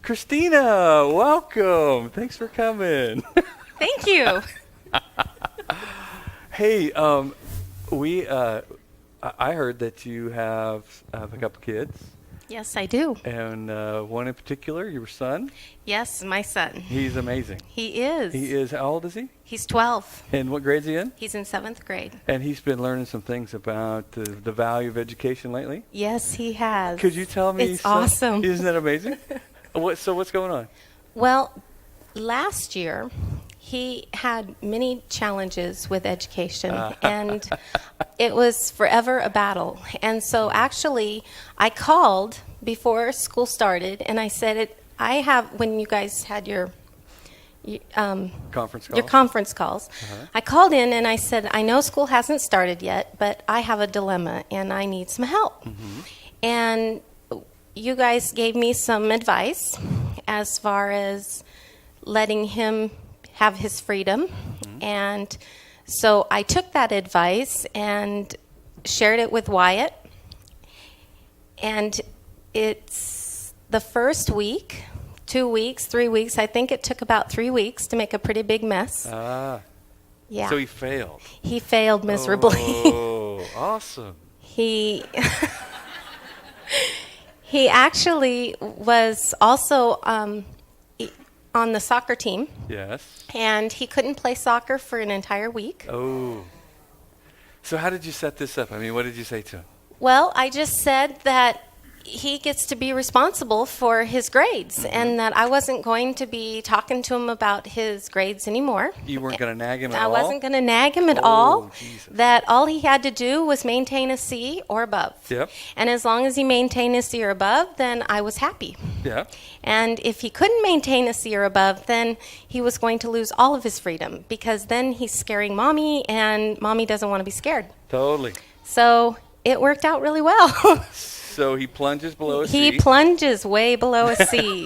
Christina, welcome. Thanks for coming. Thank you. Hey, I heard that you have a couple kids, Yes, I do. and one in particular, your son. Yes, my son. He's amazing. He is. He is. How old is he? He's 12. And what grade's he in? He's in 7th grade. And he's been learning some things about the value of education lately. Yes, he has. Could you tell me? It's awesome. Isn't that amazing? What's going on? Well, last year, he had many challenges with education, and it was forever a battle. And so actually, I called before school started, and I said, when you guys had your Conference call. your conference calls. I called in and I said, I know school hasn't started yet, but I have a dilemma and I need some help. And you guys gave me some advice as far as letting him have his freedom. And so I took that advice and shared it with Wyatt. And it's the first week, 2 weeks, 3 weeks. I think it took about 3 weeks to make a pretty big mess. Yeah. So he failed. He failed miserably. Oh, awesome. He actually was also on the soccer team, Yes. and he couldn't play soccer for an entire week. Oh. So how did you set this up? I mean, what did you say to him? Well, I just said that he gets to be responsible for his grades, and that I wasn't going to be talking to him about his grades anymore. You weren't going to nag him at I all? wasn't going to nag him at Oh, all. Jesus. That all he had to do was maintain a C or above. Yep. And as long as he maintained a C or above, then I was happy. Yeah. And if he couldn't maintain a C or above, then he was going to lose all of his freedom, because then he's scaring mommy, and mommy doesn't want to be scared. Totally. So it worked out really well. So he plunges below a C. He plunges way below a C.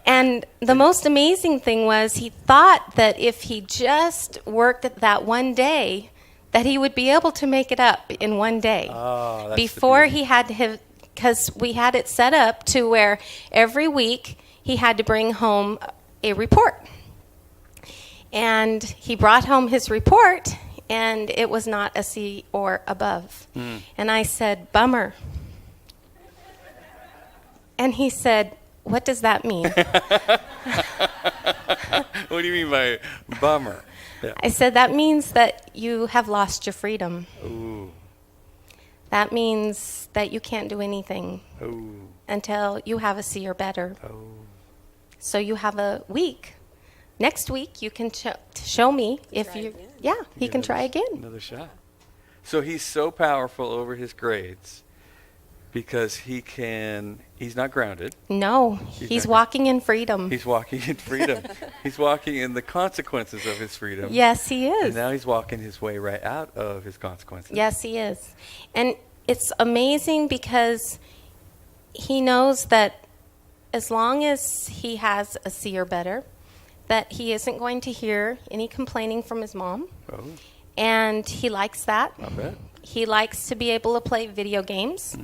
And the most amazing thing was he thought that if he just worked at that one day, that he would be able to make it up in one day. Oh, that's Before the beauty. he had to have, because we had it set up to where every week he had to bring home a report. And he brought home his report, and it was not a C or above. And I said, bummer. And he said, what does that mean? What do you mean by bummer? Yeah. I said, that means that you have lost your freedom. Ooh. That means that you can't do anything Ooh. until you have a C or better. Oh. So you have a week. Next week, you can show me if you. Yeah, he can try again. Another shot. So he's so powerful over his grades because he's not grounded. No, he's not- walking in freedom. He's walking in freedom. He's walking in the consequences of his freedom. Yes, he And is. now he's walking his way right out of his consequences. Yes, he is. And it's amazing because he knows that as long as he has a C or better, that he isn't going to hear any complaining from his mom. Oh, And he likes that. I bet. He likes to be able to play video games.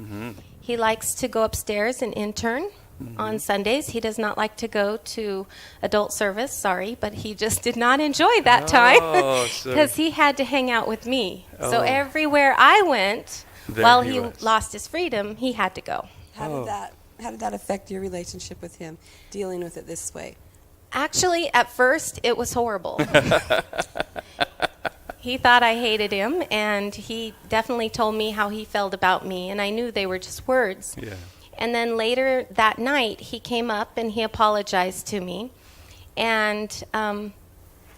He likes to go upstairs and intern on Sundays. He does not like to go to adult service, sorry, but he just did not enjoy that time Oh, so- because he had to hang out with me. So Oh. everywhere I went, There while he he was. lost his freedom, he had to go. Oh. How did that affect your relationship with him, dealing with it this way? Actually, at first, it was horrible. He thought I hated him, and he definitely told me how he felt about me, and I knew they were just words. Yeah. And then later that night, he came up and he apologized to me. And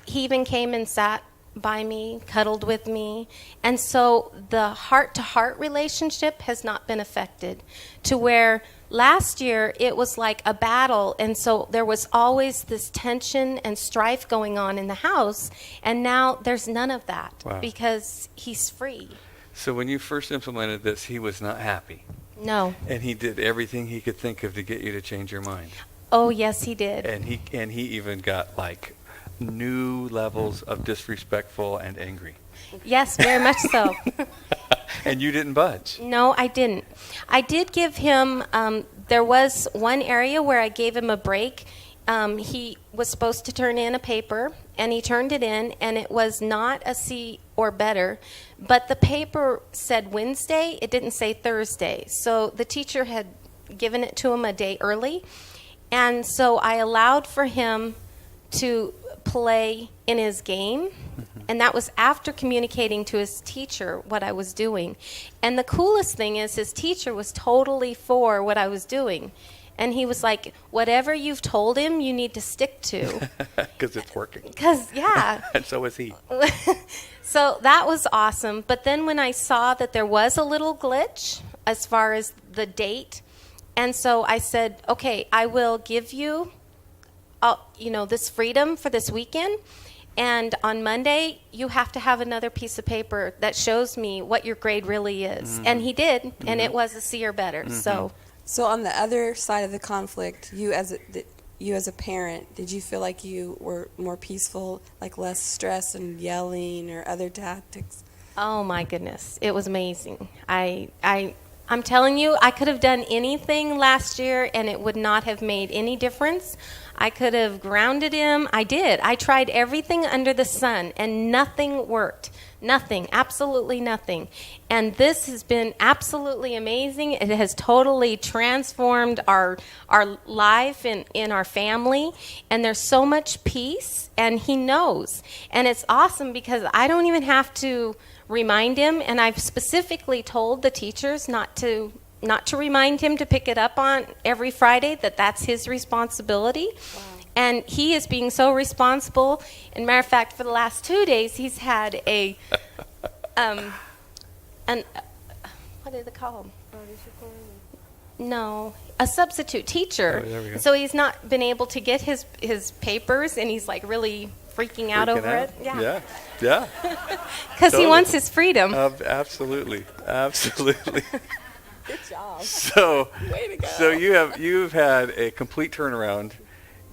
he even came and sat by me, cuddled with me. And so the heart-to-heart relationship has not been affected, to where last year it was like a battle. And so there was always this tension and strife going on in the house. And now there's none of that. Wow. Because he's free. So when you first implemented this, he was not happy. No. And he did everything he could think of to get you to change your mind. Oh, yes, he did. And he even got like new levels of disrespectful and angry. Yes, very much so. And you didn't budge. No, I didn't. I did give him, there was one area where I gave him a break. He was supposed to turn in a paper, and he turned it in, and it was not a C or better. But the paper said Wednesday, it didn't say Thursday. So the teacher had given it to him a day early. And so I allowed for him to play in his game. And that was after communicating to his teacher what I was doing. And the coolest thing is his teacher was totally for what I was doing. And he was like, whatever you've told him, you need to stick to. Because it's working. Because, yeah. And so is he. So that was awesome. But then when I saw that there was a little glitch as far as the date, and so I said, okay, I will give you, this freedom for this weekend. And on Monday, you have to have another piece of paper that shows me what your grade really is. And he did, and it was a C or better. So on the other side of the conflict, you as a parent, did you feel like you were more peaceful, like less stress and yelling or other tactics? Oh my goodness, it was amazing. I'm telling you, I could have done anything last year and it would not have made any difference. I could have grounded him. I did. I tried everything under the sun and nothing worked. Nothing, absolutely nothing. And this has been absolutely amazing. It has totally transformed our life in our family. And there's so much peace, and he knows. And it's awesome because I don't even have to remind him. And I've specifically told the teachers not to remind him to pick it up on every Friday, that's his responsibility. Wow. And he is being so responsible. And matter of fact, for the last 2 days, he's had what do they call him? No, a substitute teacher. Oh, there we go. So he's not been able to get his papers, and he's like really freaking out over it. Yeah. Because he wants his freedom. Absolutely. Good job. So, Way to go. so you've had a complete turnaround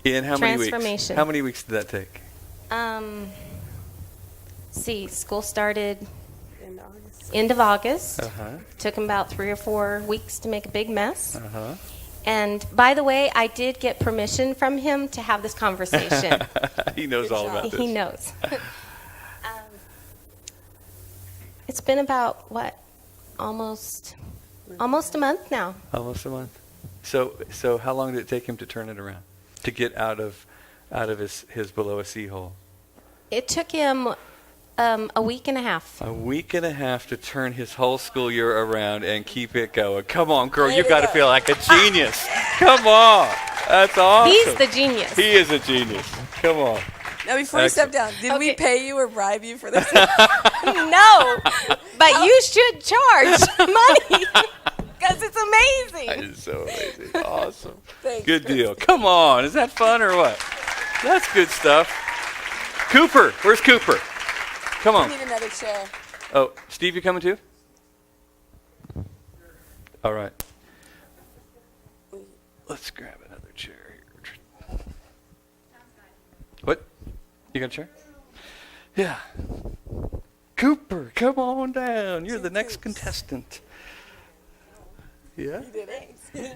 in how many weeks? Transformation. How many weeks did that take? School started In August. end of August. Uh-huh. Took him about 3 or 4 weeks to make a big mess. Uh-huh. And by the way, I did get permission from him to have this conversation. He knows Good all job. about this. He knows. It's been about almost a month now. Almost a month. So how long did it take him to turn it around? To get out of his below a C hole? It took him a week and a half. A week and a half to turn his whole school year around and keep it going. Come on, girl, you got to feel like a genius. Come on. That's awesome. He's the genius. He is a genius. Come on. Now, before you step down, did we Okay. pay you or bribe you for this? No, but you should charge money because it's amazing. That is so amazing. Awesome. Thanks, Good deal. Come on. Is that fun or what? That's good stuff. Cooper. Where's Cooper? Come I on. need another chair. Oh, Steve, you coming too? All right. Let's grab another chair here. What? You got a chair? Yeah. Cooper, come on down. You're the next contestant. Yeah? You did it. You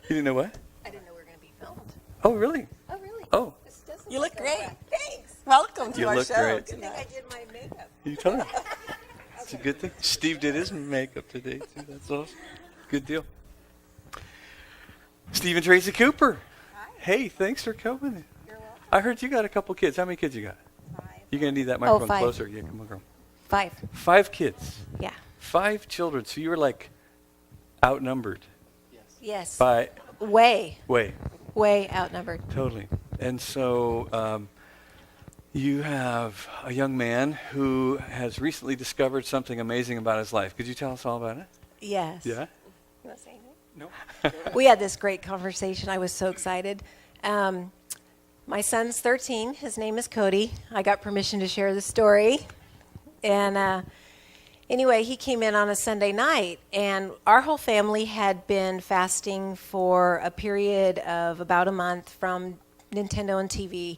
didn't know what? I didn't know we were going to be filmed. Oh, really? Oh, really? Oh, You look great. Thanks. Welcome to You our look show great. I think tonight. I did my makeup. you told me. It's a good thing. Steve did his makeup today, too. That's awesome. Good deal. Steve and Tracy Cooper. Hi. Hey, thanks for coming. You're welcome. I heard you got a couple kids. How many kids you got? 5. You're going to need that microphone 5. closer. Yeah, come on, girl. 5. 5 kids. Yeah. 5 children. So you were like outnumbered Yes. by Way outnumbered. totally. And so you have a young man who has recently discovered something amazing about his life. Could you tell us all about it? Yes. Yeah? You want to say anything? No? We had this great conversation. I was so excited. My son's 13. His name is Cody. I got permission to share the story. And anyway, he came in on a Sunday night, and our whole family had been fasting for a period of about a month from Nintendo and TV,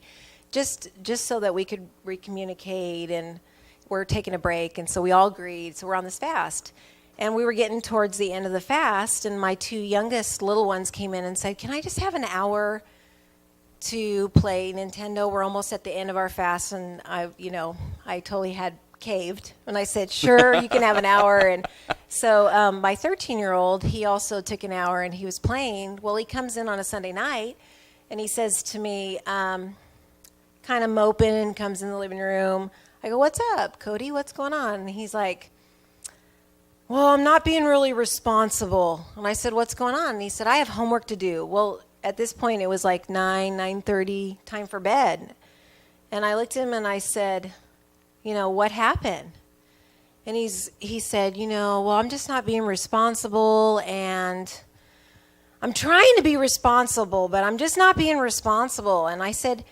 just so that we could recommunicate and we're taking a break, and so we all agreed. So we're on this fast. And we were getting towards the end of the fast, and my 2 youngest little ones came in and said, "Can I just have an hour to play Nintendo? We're almost at the end of our fast." And I totally had caved. And I said, "Sure, you can have an hour." And so my 13-year-old, he also took an hour, and he was playing. Well, he comes in on a Sunday night, and he says to me, kind of moping, and comes in the living room. I go, "What's up, Cody? What's going on?" And he's like, "Well, I'm not being really responsible." And I said, "What's going on?" And he said, "I have homework to do." Well, at this point, it was like 9:30, time for bed. And I looked at him and I said, "What happened?" And he said, "Well, I'm just not being responsible, and I'm trying to be responsible, but I'm just not being responsible." And I said,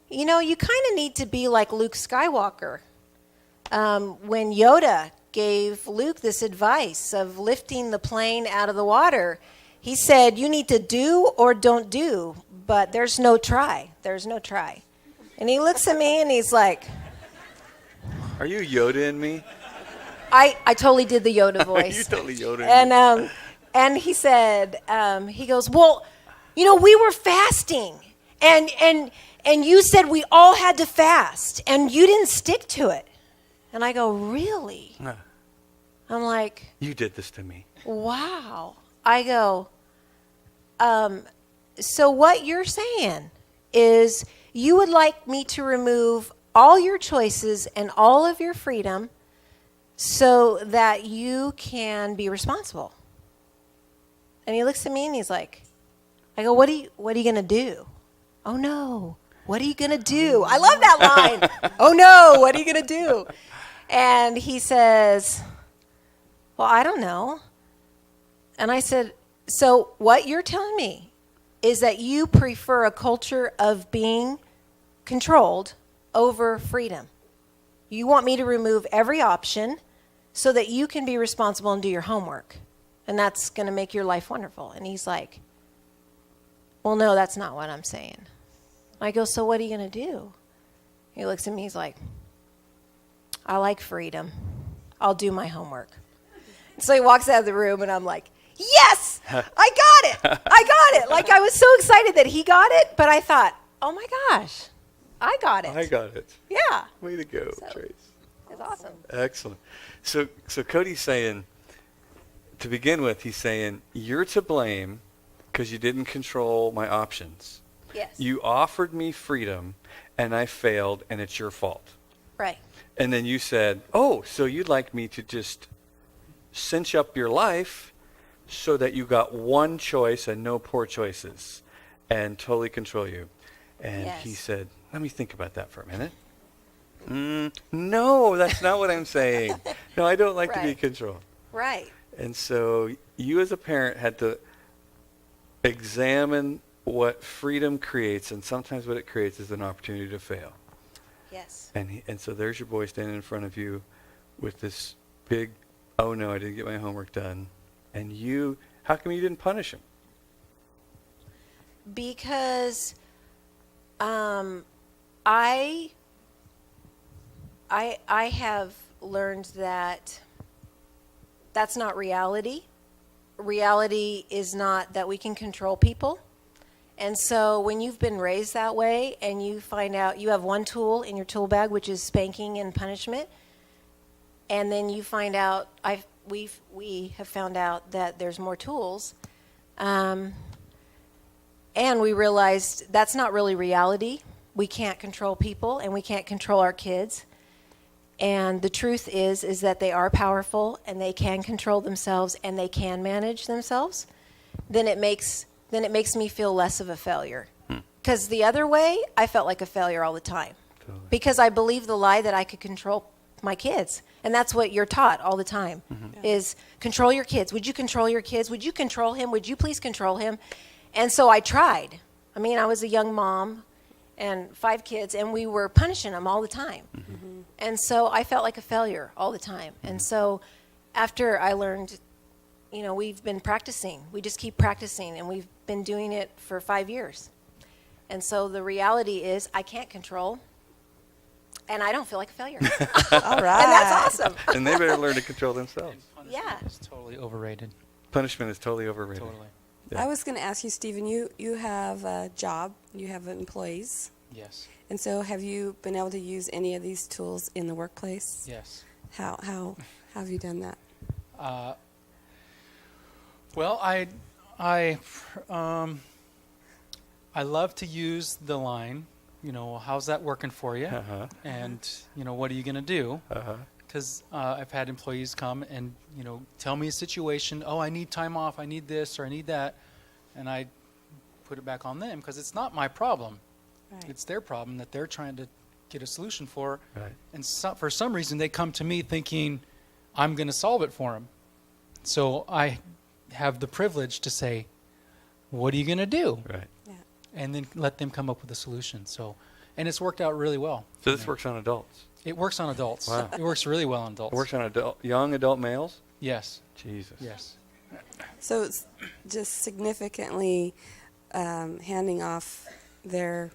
"You kind of need to be like Luke Skywalker. When Yoda gave Luke this advice of lifting the plane out of the water, he said, you need to do or don't do, but there's no try. There's no try." And he looks at me and he's like, Are you Yoda in me? I totally did the Yoda voice. You totally Yoda in me. And he said, he goes, "Well, we were fasting, and you said we all had to fast, and you didn't stick to it." And I go, "Really?" I'm like, You did this to me. wow. I go, so what you're saying is you would like me to remove all your choices and all of your freedom so that you can be responsible. And he looks at me and he's like, I go, what are you going to do? "Oh no, what are you going to do?" I love that line. "Oh no, what are you going to do?" And he says, "Well, I don't know." And I said, "So what you're telling me is that you prefer a culture of being controlled over freedom. You want me to remove every option so that you can be responsible and do your homework. And that's going to make your life wonderful." And he's like, "Well, no, that's not what I'm saying." I go, "So what are you going to do?" He looks at me, he's like, "I like freedom. I'll do my homework." So he walks out of the room, and I'm like, yes, I got it. I got it. Like, I was so excited that he got it, but I thought, oh my gosh, I got it. I got it. Yeah. Way to go, So- Trace. It's awesome. Excellent. So Cody's saying, to begin with, he's saying, you're to blame because you didn't control my options. Yes. You offered me freedom, and I failed, and it's your fault. Right. And then you said, oh, so you'd like me to just cinch up your life so that you got one choice and no poor choices and totally control you. And Yes. he said, let me think about that for a minute. No, that's not what I'm saying. No, I don't like to be Right. controlled. Right. And so you as a parent had to examine what freedom creates, and sometimes what it creates is an opportunity to fail. Yes. And so there's your boy standing in front of you with this big, oh no, I didn't get my homework done. And you, how come you didn't punish him? Because I have learned that that's not reality. Reality is not that we can control people. And so when you've been raised that way and you find out you have one tool in your tool bag, which is spanking and punishment, and then you find out, we have found out that there's more tools, and we realized that's not really reality. We can't control people, and we can't control our kids. And the truth is that they are powerful, and they can control themselves, and they can manage themselves. Then it makes me feel less of a failure. Because the other way, I felt like a failure all the time. Totally. Because I believed the lie that I could control my kids. And that's what you're taught all the time, is control your kids. Would you control your kids? Would you control him? Would you please control him? And so I tried. I mean, I was a young mom and 5 kids, and we were punishing them all the time. And so I felt like a failure all the time. And so after I learned, we've been practicing. We just keep practicing, and we've been doing it for 5 years. And so the reality is I can't control, and I don't feel like a failure. All right. And that's awesome. And they better learn to control themselves. Yeah. It's totally overrated. Punishment is totally overrated. Totally. Yeah. I was going to ask you, Stephen, you have a job, you have employees. Yes. And so have you been able to use any of these tools in the workplace? Yes. How have you done that? Well, I love to use the line, how's that working for you? Uh-huh. And, what are you going to do? Uh-huh. Because I've had employees come and, tell me a situation. Oh, I need time off. I need this or I need that. And I put it back on them because it's not my problem. Right. It's their problem that they're trying to get a solution for. Right. And for some reason, they come to me thinking I'm going to solve it for them. So I have the privilege to say, what are you going to do? Right. Yeah. And then let them come up with a solution. So, and it's worked out really well. So this works on adults. It works on adults. Wow. It works really well on adults. It works on young adult males? Yes. Jesus. Yes. So it's just significantly handing off their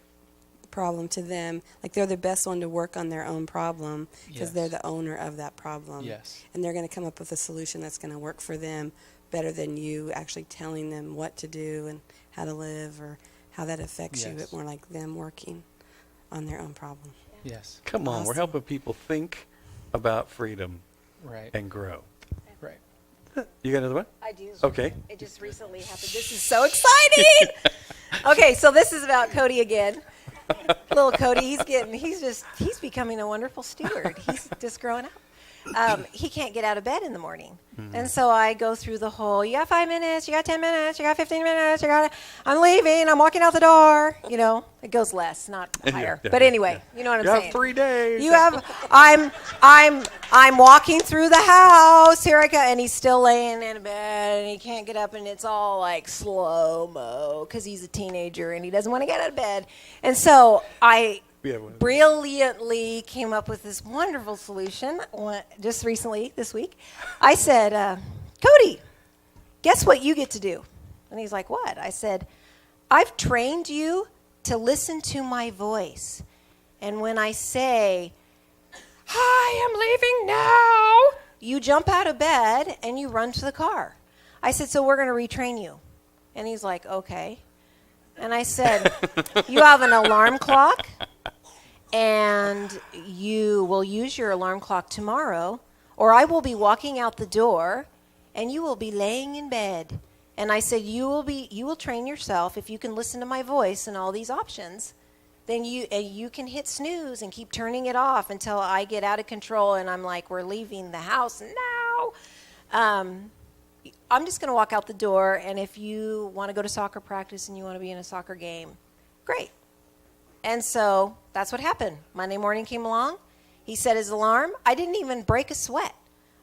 problem to them. Like they're the best one to work on their own problem because Yes. they're the owner of that problem. Yes. And they're going to come up with a solution that's going to work for them better than you actually telling them what to do and how to live or how that affects you, Yes. but more like them working on their own problem. Yes. Come on, we're Awesome. helping people think about freedom Right. and grow. Right. You got another one? I do. Okay. It just recently happened. This is so exciting. Okay, so this is about Cody again. Little Cody, he's becoming a wonderful steward. He's just growing up. He can't get out of bed in the morning. And so I go through the whole, you got 5 minutes, you got 10 minutes, you got 15 minutes, I'm leaving, I'm walking out the door. It goes less, not Yeah, higher. yeah, But anyway, yeah. you know what I'm You saying. have 3 days. I'm walking through the house. Here I go. And he's still laying in bed and he can't get up and it's all like slow-mo because he's a teenager and he doesn't want to get out of bed. And so I We have one of those. brilliantly came up with this wonderful solution just recently, this week. I said, Cody, guess what you get to do? And he's like, what? I said, I've trained you to listen to my voice. And when I say, hi, I'm leaving now, you jump out of bed and you run to the car. I said, so we're going to retrain you. And he's like, okay. And I said, you have an alarm clock, and you will use your alarm clock tomorrow, or I will be walking out the door, and you will be laying in bed. And I said, you will train yourself if you can listen to my voice and all these options. Then you can hit snooze and keep turning it off until I get out of control and I'm like, we're leaving the house now. I'm just going to walk out the door, and if you want to go to soccer practice and you want to be in a soccer game, great. And so that's what happened. Monday morning came along. He set his alarm. I didn't even break a sweat.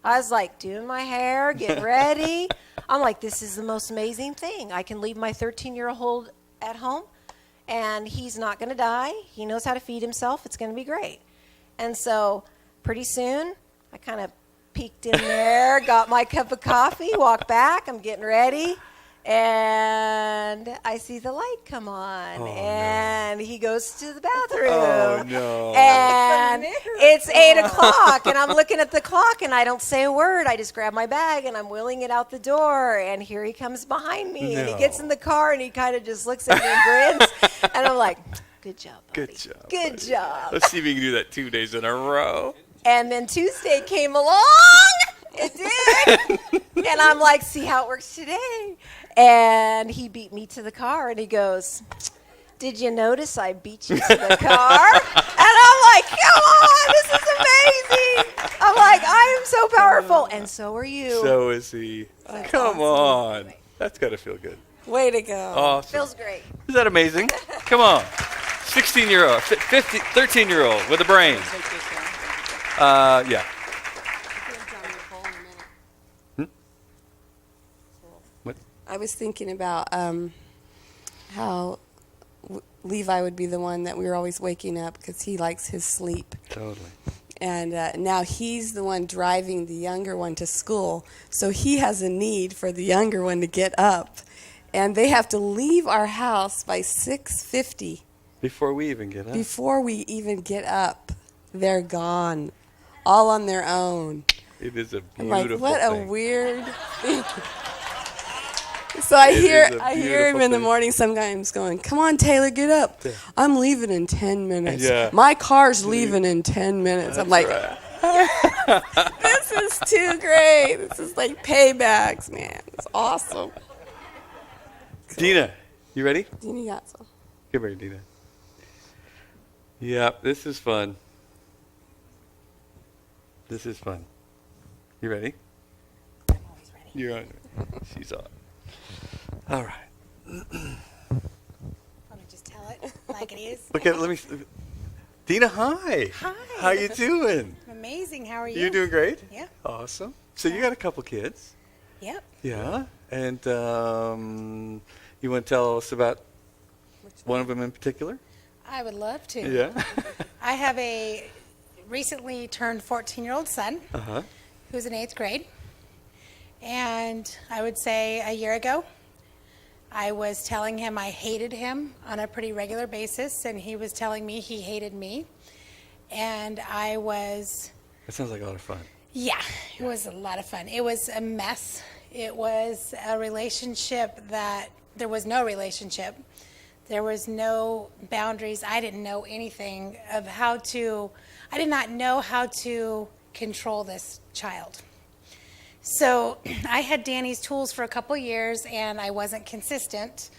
I was like doing my hair, getting ready. I'm like, this is the most amazing thing. I can leave my 13-year-old at home, and he's not going to die. He knows how to feed himself. It's going to be great. And so pretty soon, I kind of peeked in there, got my cup of coffee, walked back. I'm getting ready. And I see the light come on, Oh, and he goes to the bathroom. Oh, no. And it's 8 o'clock, and I'm looking at the clock, and I don't say a word. I just grab my bag, and I'm wheeling it out the door, and here he comes behind me, and he No. gets in the car, and he kind of just looks at me and grins, and I'm like, good job, buddy. Good job. Good buddy. job. Let's see if we can do that 2 days in a row. And then Tuesday came along. It did. And I'm like, see how it works today. And he beat me to the car, and he goes, did you notice I beat you to the car? And I'm like, come on, this is amazing. I'm like, I am so powerful. And so are you. So is he. Come on. That's got to feel good. Way to go. Awesome. Feels great. Is that amazing? Come on. 16-year-old, 13-year-old with a brain. Yeah. What? I was thinking about how Levi would be the one that we were always waking up because he likes his sleep. Totally. And now he's the one driving the younger one to school. So he has a need for the younger one to get up. And they have to leave our house by 6:50 Before we even get up. before we even get up they're gone, all on their own. It is a I'm beautiful like, what thing. a weird thing. So I It hear is a him beautiful in the thing. morning sometimes going, "Come on, Taylor, get up. I'm leaving in 10 minutes. Yeah. My car's leaving in 10 minutes." I'm like, this is too great. This is like paybacks, man. It's awesome. Dina, you ready? Dina got some. Come here, Dina. Yeah, this is fun. This is fun. You ready? I'm always ready. You're on. She's on. All right. Want to just tell it like it is? Okay, let me. Dina, hi. Hi. How you doing? Amazing. How are you? You doing great? Yeah. Awesome. So you got a couple kids. Yep. Yeah. And you want to tell us about one of them in particular? I would love to. Yeah. I have a recently turned 14-year-old son Uh-huh. who's in 8th grade. And I would say a year ago, I was telling him I hated him on a pretty regular basis, and he was telling me he hated me. And I was, That sounds like a lot of fun. yeah, it was a lot of fun. It was a mess. It was a relationship that there was no relationship. There was no boundaries. I didn't know anything of how to, I did not know how to control this child. So I had Danny's tools for a couple years, and I wasn't consistent.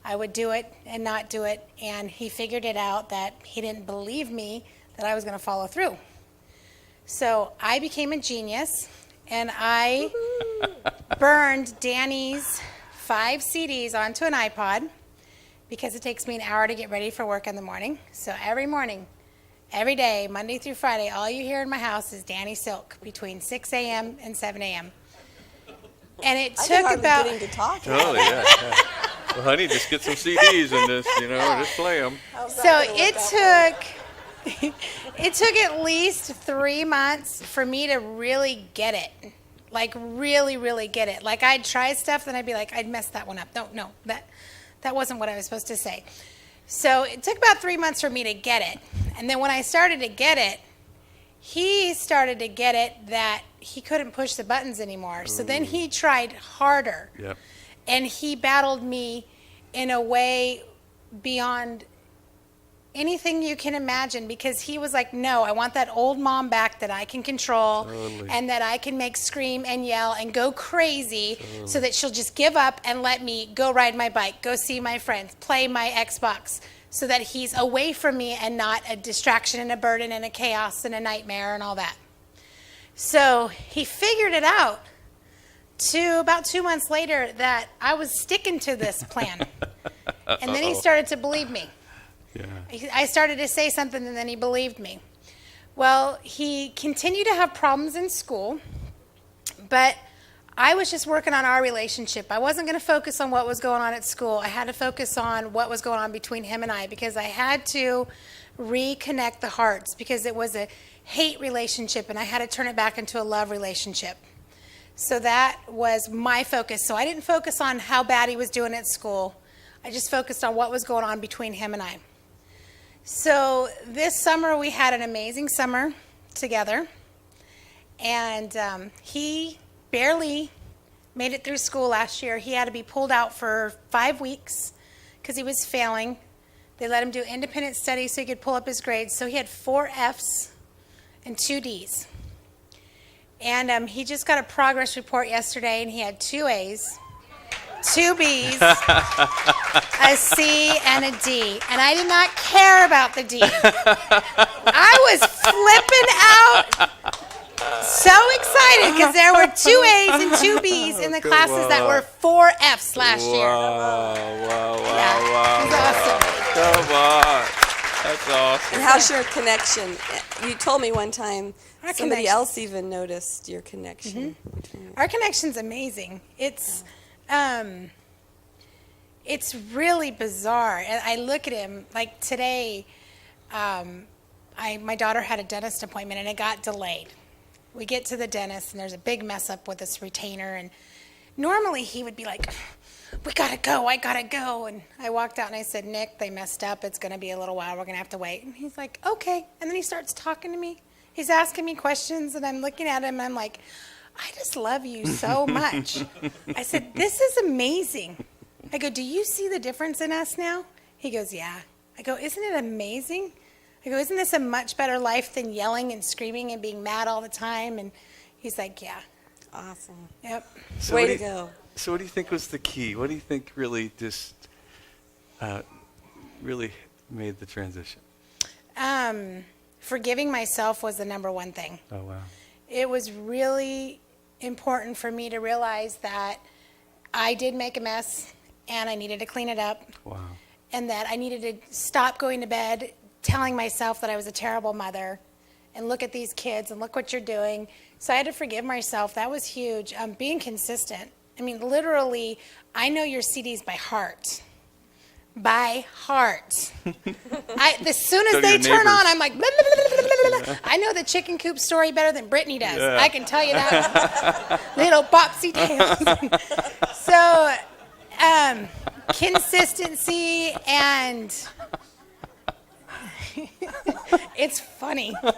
I would do it and not do it, and he figured it out that he didn't believe me that I was going to follow through. So I became a genius, and I burned Danny's 5 CDs onto an iPod because it takes me an hour to get ready for work in the morning. So every morning, every day, Monday through Friday, all you hear in my house is Danny Silk between 6 a.m. and 7 a.m. And it I took think about... getting to talk. Totally, yeah. Well, honey, just get some CDs and just, just play them. So it took at least 3 months for me to really get it. Like really, really get it. Like I'd try stuff, then I'd be like, I'd messed that one up. No, that wasn't what I was supposed to say. So it took about 3 months for me to get it. And then when I started to get it, he started to get it that he couldn't push the buttons anymore. So then he tried harder. Yep. And he battled me in a way beyond anything you can imagine, because he was like, no, I want that old mom back that I can control Totally. and that I can make scream and yell and go crazy so that she'll just give up and let me go ride my bike, go see my friends, play my Xbox, so that he's away from me and not a distraction and a burden and a chaos and a nightmare and all that. So he figured it out to about 2 months later that I was sticking to this plan. And then he started to believe me. Yeah. I started to say something, and then he believed me. Well, he continued to have problems in school, but I was just working on our relationship. I wasn't going to focus on what was going on at school. I had to focus on what was going on between him and I, because I had to reconnect the hearts, because it was a hate relationship, and I had to turn it back into a love relationship. So that was my focus. So I didn't focus on how bad he was doing at school. I just focused on what was going on between him and I. So this summer we had an amazing summer together, and he barely made it through school last year. He had to be pulled out for 5 weeks because he was failing. They let him do independent study so he could pull up his grades. So he had 4 Fs and 2 Ds. And he just got a progress report yesterday, and he had 2 A's, 2 B's, a C, and a D. And I did not care about the D. I was flipping out, so excited, because there were 2 A's and 2 B's in the classes that were 4 F's last year. Wow, Yeah, it was awesome. Come on. That's awesome. And how's your connection? You told me one time Our somebody connection. else even noticed your connection. between Our connection's amazing. It's really bizarre. And I look at him, like today, my daughter had a dentist appointment and it got delayed. We get to the dentist and there's a big mess up with this retainer, and normally he would be like, we gotta go, I gotta go. And I walked out and I said, Nick, they messed up. It's gonna be a little while. We're gonna have to wait. And he's like, okay. And then he starts talking to me. He's asking me questions and I'm looking at him and I'm like, I just love you so much. I said, this is amazing. I go, do you see the difference in us now? He goes, yeah. I go, isn't it amazing? I go, isn't this a much better life than yelling and screaming and being mad all the time? And he's like, yeah. Awesome. Yep. So Way what to do you- go. So what do you think was the key? What do you think really just really made the transition? Forgiving myself was the number one thing. Oh, wow. It was really important for me to realize that I did make a mess and I needed to clean it up Wow. and that I needed to stop going to bed telling myself that I was a terrible mother and look at these kids and look what you're doing. So I had to forgive myself. That was huge. Being consistent. I mean, literally, I know your CDs by heart. By heart. As soon So as do they your turn neighbors. on, I'm like, blah, blah, blah, blah, blah, blah. I know the chicken coop story better than Brittany does. Yeah. I can tell you that. Little Bopsy tales. So, consistency and it's funny. But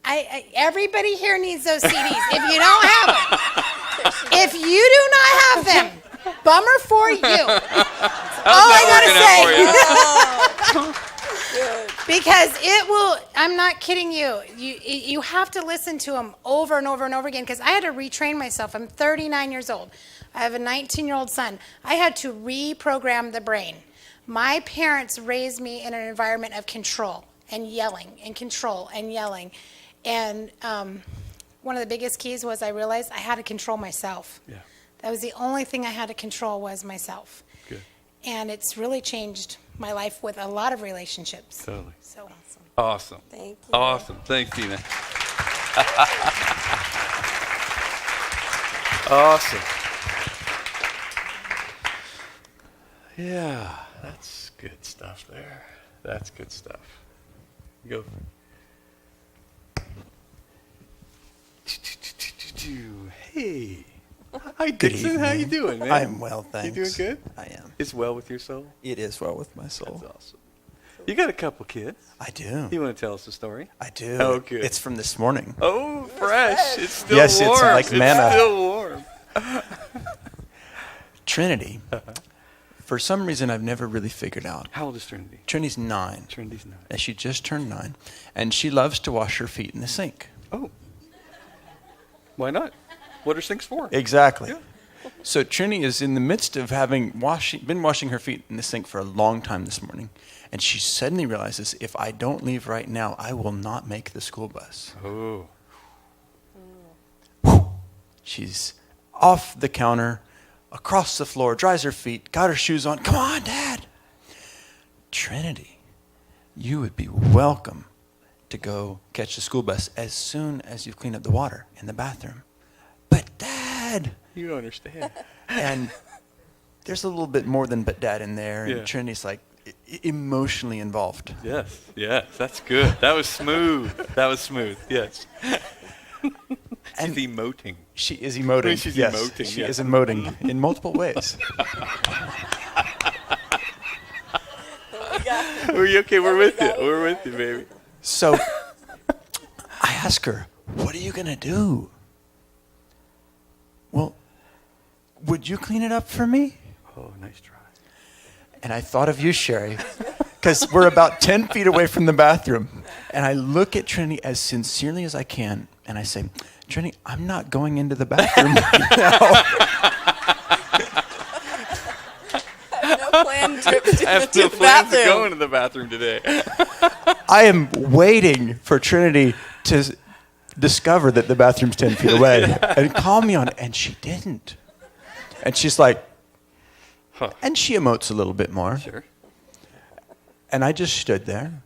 I everybody here needs those CDs. If you don't have them, if you do not have them, bummer for you. That's all I gotta say. Because it will, I'm not kidding you. You have to listen to them over and over and over again because I had to retrain myself. I'm 39 years old. I have a 19-year-old son. I had to reprogram the brain. My parents raised me in an environment of control and yelling and control and yelling. And one of the biggest keys was I realized I had to control myself. Yeah. That was the only thing I had to control was myself. Good. And it's really changed my life with a lot of relationships. Totally. So Awesome. Thank you. Awesome. Thanks, Tina. Awesome. Yeah, that's good stuff there. That's good stuff. Go. Hey. Hi, Dixon. How you evening. doing, man? I'm well, thanks. You doing good? I am. It's well with your soul? It is well with my soul. That's awesome. You got a couple kids. I do. You want to tell us a story? I do. Oh, good. It's from this morning. Oh, fresh. It's still Yes, it's warm. like manna. It's still warm. Trinity. For some reason, I've never really figured out. How old is Trinity? Trinity's 9. Trinity's 9. And she just turned 9. And she loves to wash her feet in the sink. Oh. Why not? What are sinks for? Exactly. Yeah. So Trini is in the midst of having been washing her feet in the sink for a long time this morning. And she suddenly realizes, if I don't leave right now, I will not make the school bus. Oh. She's off the counter, across the floor, dries her feet, got her shoes on. Come on, Dad. Trinity, you would be welcome to go catch the school bus as soon as you've cleaned up the water in the bathroom. But Dad! You don't understand. And there's a little bit more than but Dad in there. And Yeah. Trinity's like emotionally involved. Yes. Yes. That's good. That was smooth. That was smooth. Yes. And She's emoting. she is emoting. I mean, she's yes, emoting, she yeah. is emoting in multiple ways. Okay, we're with you. We're with you, baby. So I ask her, what are you going to do? Well, would you clean it up for me? Oh, nice try. And I thought of you, Sherry, because we're about 10 feet away from the bathroom. And I look at Trinity as sincerely as I can, and I say, Trinity, I'm not going into the bathroom right now. No planned trip to, I have to no the plans to go bathroom. into the bathroom today. I am waiting for Trinity to discover that the bathroom's 10 feet away and call me on it. And she didn't. And she's like, Huh. and she emotes a little bit more. Sure. And I just stood there.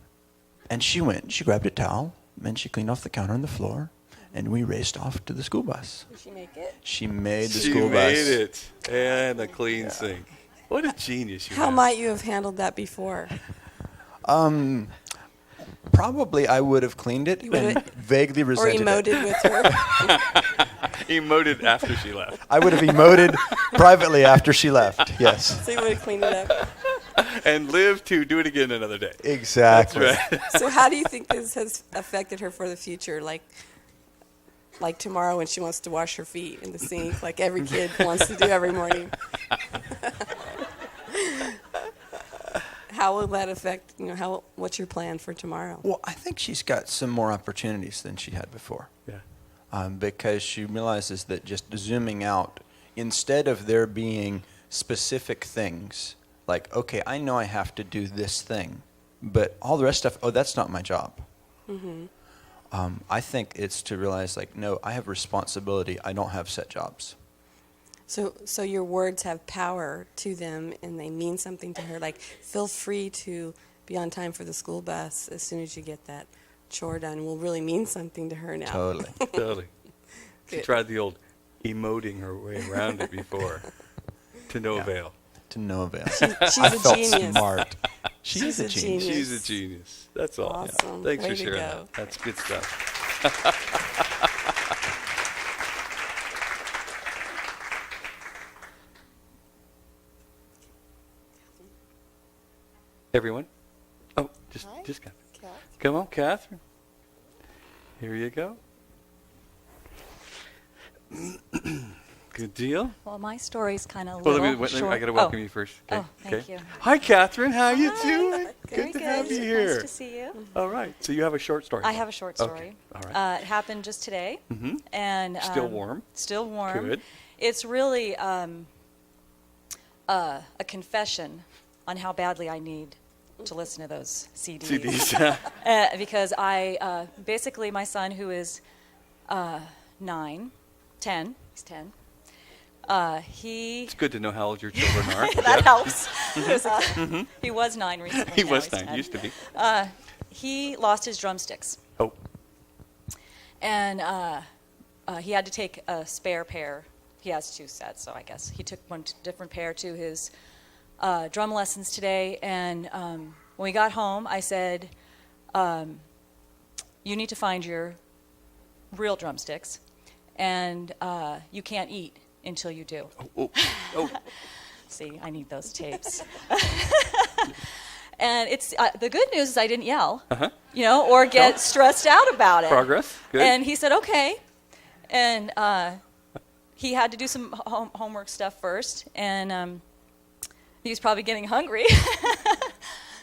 And she went, she grabbed a towel, and she cleaned off the counter and the floor. And we raced off to the school bus. Did she make it? She made the She school made bus. it. And a clean sink. What a genius you How are. might you have handled that before? Probably I would have cleaned it You would've- and vaguely Or resented it. emoted with her? Emoted after she left. I would have emoted privately after she left. Yes. So you would have cleaned it up. And live to do it again another day. Exactly. Right. So how do you think this has affected her for the future? Like tomorrow when she wants to wash her feet in the sink, like every kid wants to do every morning. How will that affect, what's your plan for tomorrow? Well, I think she's got some more opportunities than she had before. Yeah. Because she realizes that just zooming out, instead of there being specific things, like, okay, I know I have to do this thing, but all the rest stuff, that's not my job. Mm-hmm. I think it's to realize, like, no, I have responsibility. I don't have set jobs. So your words have power to them and they mean something to her. Like, feel free to be on time for the school bus as soon as you get that chore done. Will really mean something to her now. Totally. Totally. She Good. tried the old emoting her way around it before. To no avail. To no avail. She's I a felt genius. smart. She's She's a a genius. genius. She's a genius. That's all. Awesome. Thanks Way for to sharing go. that. That's good stuff. Everyone? Oh, just Catherine. Come on, Catherine. Here you go. Good deal. Well, my story's kind of Well, little let me, short. I got to welcome you first. Okay. Oh, thank you. Hi, Catherine. How you Hi. doing? Very Good to have you Nice here. to see you. All right. So you have a short story. I have a short Okay. story. All right. It happened just today, Mhm. and Still warm? Still warm. Good. It's really a confession on how badly I need to listen to those CDs. CDs. Because I basically my son, who is 10, he's 10. He It's good to know how old your children are. that helps. He was 9 recently. He now was he's 9. 10. Used to be. He lost his drumsticks, Oh. and he had to take a spare pair. He has 2 sets, so I guess he took one different pair to his drum lessons today. And when we got home, I said, "You need to find your real drumsticks, and you can't eat until you do." Oh. Oh. See, I need those tapes. And it's the good news is I didn't yell, or get stressed out about it. Progress. Good. And he said, okay. And he had to do some homework stuff first, and he was probably getting hungry.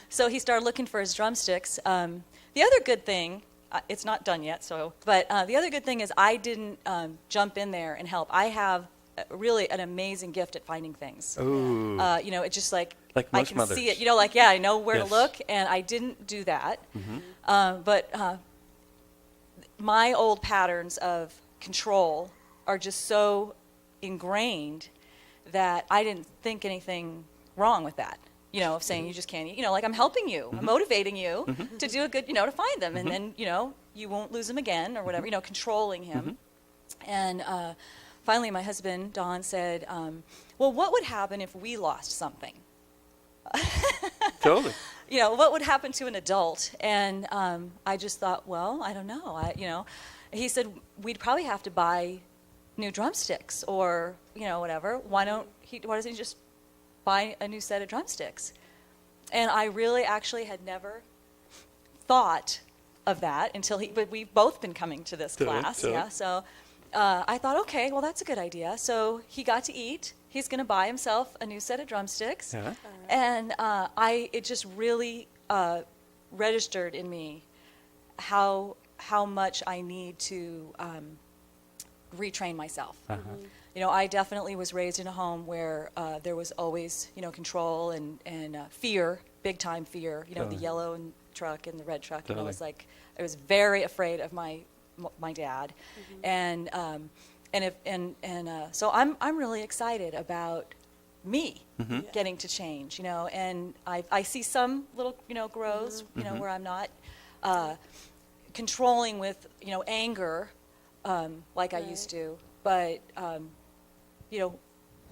So he started looking for his drumsticks. The other good thing, it's not done yet, but the other good thing is I didn't jump in there and help. I have really an amazing gift at finding things. Ooh. It's just like Like I most can mothers. see it. I know where Yes. to look, and I didn't do that. But my old patterns of control are just so ingrained that I didn't think anything wrong with that. Of saying you just can't eat. Like I'm helping you, I'm motivating you to do a good, to find them, and then you won't lose them again or whatever. Controlling him, and. Finally, my husband, Don, said, well, what would happen if we lost something? Totally. What would happen to an adult? And I just thought, well, I don't know. He said, we'd probably have to buy new drumsticks or, whatever. Why doesn't he just buy a new set of drumsticks? And I really actually had never thought of that but we've both been coming to this class. Totally. Yeah, so... I thought, okay, well, that's a good idea. So he got to eat. He's going to buy himself a new set of drumsticks. Yeah. And it just really registered in me how much I need to retrain myself. I definitely was raised in a home where there was always, control and fear, big time fear. The yellow truck and the red truck. Totally. I was very afraid of my dad, and so I'm really excited about me getting to change, and I see some little grows, where I'm not controlling with anger like I used to, but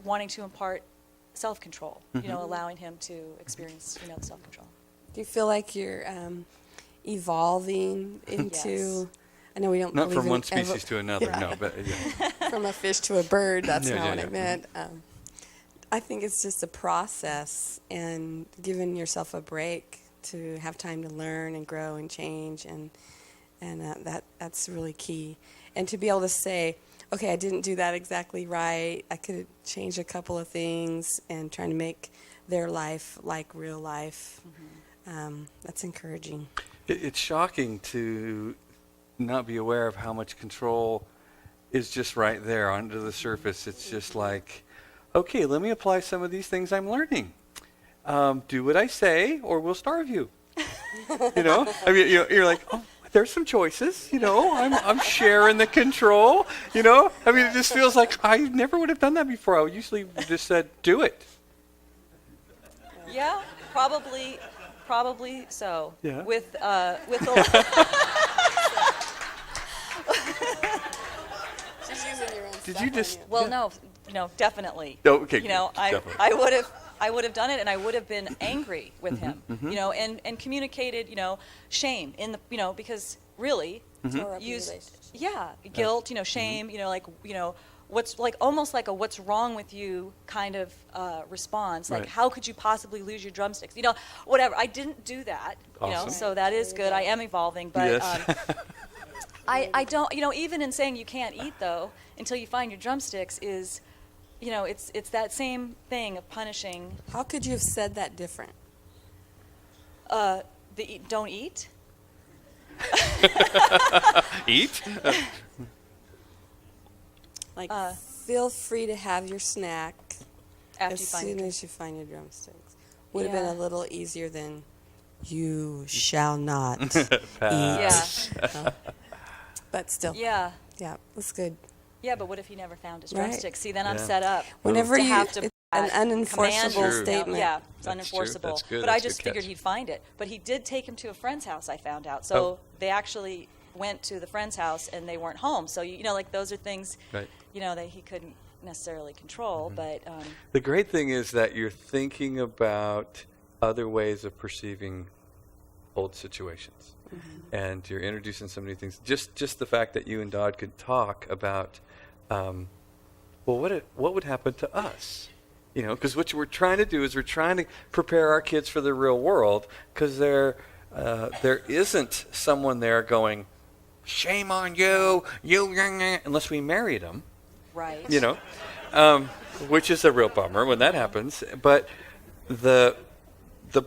wanting to impart self-control, allowing him to experience the self-control. Do you feel like you're evolving into? Yes. I know we don't. Not believe from in one species to another, no. But yeah. from a fish to a bird. That's Yeah, not yeah, what yeah. I meant. I think it's just a process and giving yourself a break to have time to learn and grow and change, and that's really key. And to be able to say, okay, I didn't do that exactly right. I could have changed a couple of things, and trying to make their life like real life. That's encouraging. It's shocking to not be aware of how much control is just right there under the surface. It's just like, okay, let me apply some of these things I'm learning. Do what I say, or we'll starve you. You know, I mean, you're like, oh, there's some choices. You know, I'm sharing the control. You know, I mean, it just feels like I never would have done that before. I usually just said, do it. Yeah, probably so. Yeah. With a She's using your own Did you just? well, yeah. no, definitely. Oh, okay, You know, definitely. I would have done it, and I would have been angry with him. You know, and communicated, you know, shame in the, you know, because really, Tore up your use relationship. guilt, you know, shame, you know, like, you know, what's like almost like a what's wrong with you kind of response, like Right. how could you possibly lose your drumsticks, you know, whatever. I didn't do that, you know, Awesome. so that is good. I am evolving, but Yes. I don't, you know, even in saying you can't eat though until you find your drumsticks is, you know, it's that same thing of punishing. How could you have said that different? Don't eat. Eat? Like, feel free to have your snack After as you find soon your as you find your drumsticks. Would have been Yeah. a little easier than you shall not Pass. eat. Yeah, But still, yeah, that's good. yeah. But what if he never found his Right. drumsticks? See, then I'm Yeah. set up. Whenever to you, have to it's an command unenforceable you. statement. Yeah, it's That's true. unenforceable. That's good. But That's I a just good figured catch. he'd find it. But he did take him to a friend's house, I found out. So Oh. they actually went to the friend's house and they weren't home. So, you know, like those are things, Right. you know, that he couldn't necessarily control. But The great thing is that you're thinking about other ways of perceiving old situations, and you're introducing so many things. Just the fact that you and Dodd could talk about, well, what would happen to us? You know, because what we're trying to do is we're trying to prepare our kids for the real world, because there isn't someone there going, shame on you, unless we married them. right. You know, which is a real bummer when that happens. But the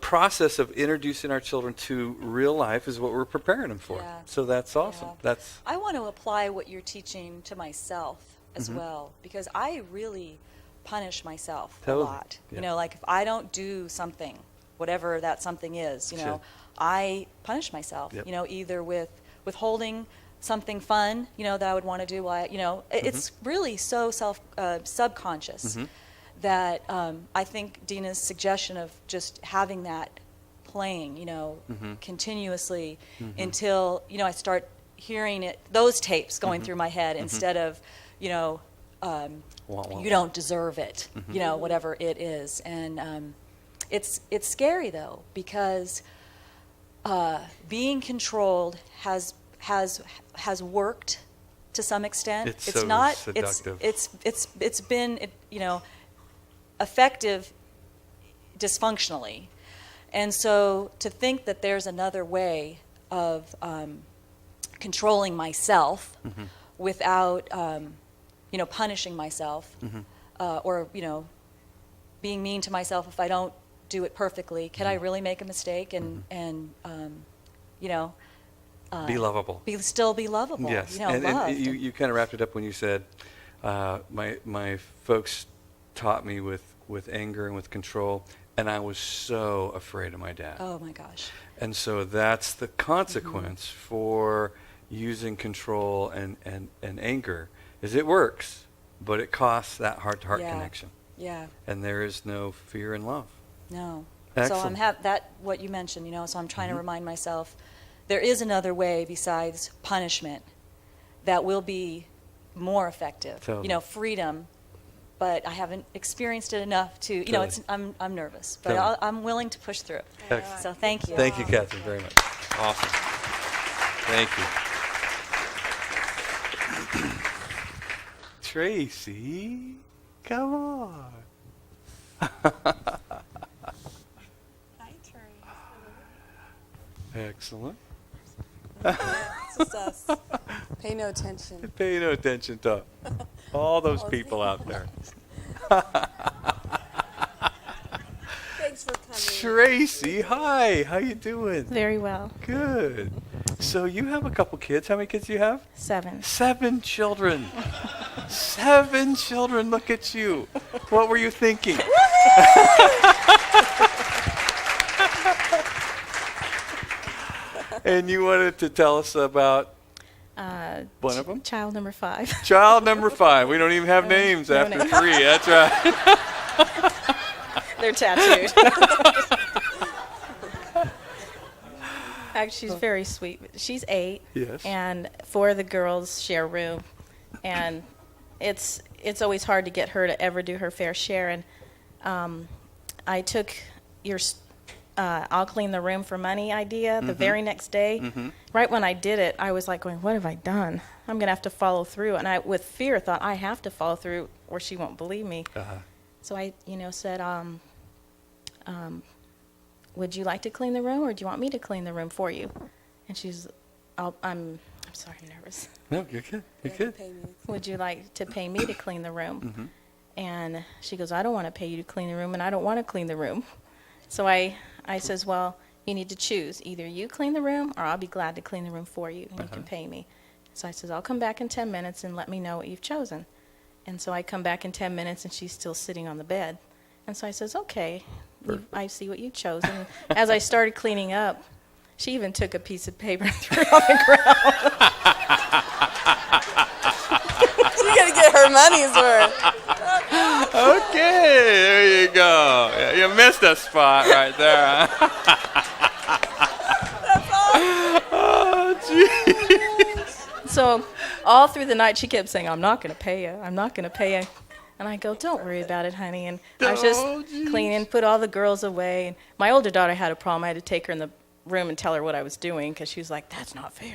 process of introducing our children to real life is what we're preparing them for. Yeah. So that's awesome. Yeah. That's I want to apply what you're teaching to myself as well, because I really punish myself Totally. a lot. Yeah. You know, like if I don't do something, whatever that something is, you know, Sure. I punish myself. Yep. You know, either with withholding something fun, you know, that I would want to do. You know, it's really so subconscious that I think Dina's suggestion of just having that playing, you know, continuously until, you know, I start hearing it, those tapes going through my head instead of, you know, wah, wah, you don't deserve it, you know, whatever it is. And it's scary though, because being controlled has worked to some extent. It's so not seductive. it's been you know, effective dysfunctionally. And so to think that there's another way of controlling myself without you know, punishing myself or, you know, being mean to myself if I don't do it perfectly. Can I really make a mistake and you know, be lovable. still be lovable? Yes, You know, and loved. you kind of wrapped it up when you said, my folks taught me with anger and with control, and I was so afraid of my dad. Oh my gosh. And so that's the consequence for using control and anger, is it works, but it costs that heart-to-heart Yeah. connection. Yeah. And there is no fear in love. No. Excellent. So that what you mentioned, you know, so I'm trying to remind myself there is another way besides punishment that will be more effective. Totally. You know, freedom, but I haven't experienced it enough to, you know, Totally. I'm nervous, but Totally. I'm willing to push through. Excellent. So thank you. Thank you, Catherine, very much. Awesome. Thank you. Tracy, come on. Excellent. It's just us. Pay no attention. Pay no attention to all those people out there. Thanks for coming. Tracy, hi. How you doing? Very well. Good. So you have a couple kids. How many kids do you have? 7. 7 children. 7 children. Look at you. What were you thinking? And you wanted to tell us about one of them? Child number 5. Child number 5. We don't even have names no after names. 3. That's right. They're tattooed. Actually, she's very sweet. She's 8. Yes. And 4 of the girls share a room. And it's always hard to get her to ever do her fair share. And I took your I'll clean the room for money idea the very next day. Right when I did it, I was like going, what have I done? I'm going to have to follow through. And I, with fear, thought I have to follow through or she won't believe me. So I, said, would you like to clean the room or do you want me to clean the room for you? And she's, I'm sorry, I'm nervous. No, you're good. You're good. Would you like to pay me to clean the room? And she goes, I don't want to pay you to clean the room and I don't want to clean the room. So I says, well, you need to choose. Either you clean the room or I'll be glad to clean the room for you and you can pay me. So I says, I'll come back in 10 minutes and let me know what you've chosen. And so I come back in 10 minutes and she's still sitting on the bed. And so I says, okay, I see what you've chosen. And as I started cleaning up, she even took a piece of paper and threw it on the ground. She's going to get her money's worth. Okay, there you go. Yeah, you missed a spot right there. Huh? Oh, geez. So all through the night, she kept saying, I'm not going to pay you. I'm not going to pay you. And I go, don't worry about it, honey. And I was just cleaning, put all the girls away. And my older daughter had a problem. I had to take her in the room and tell her what I was doing because she was like, that's not fair.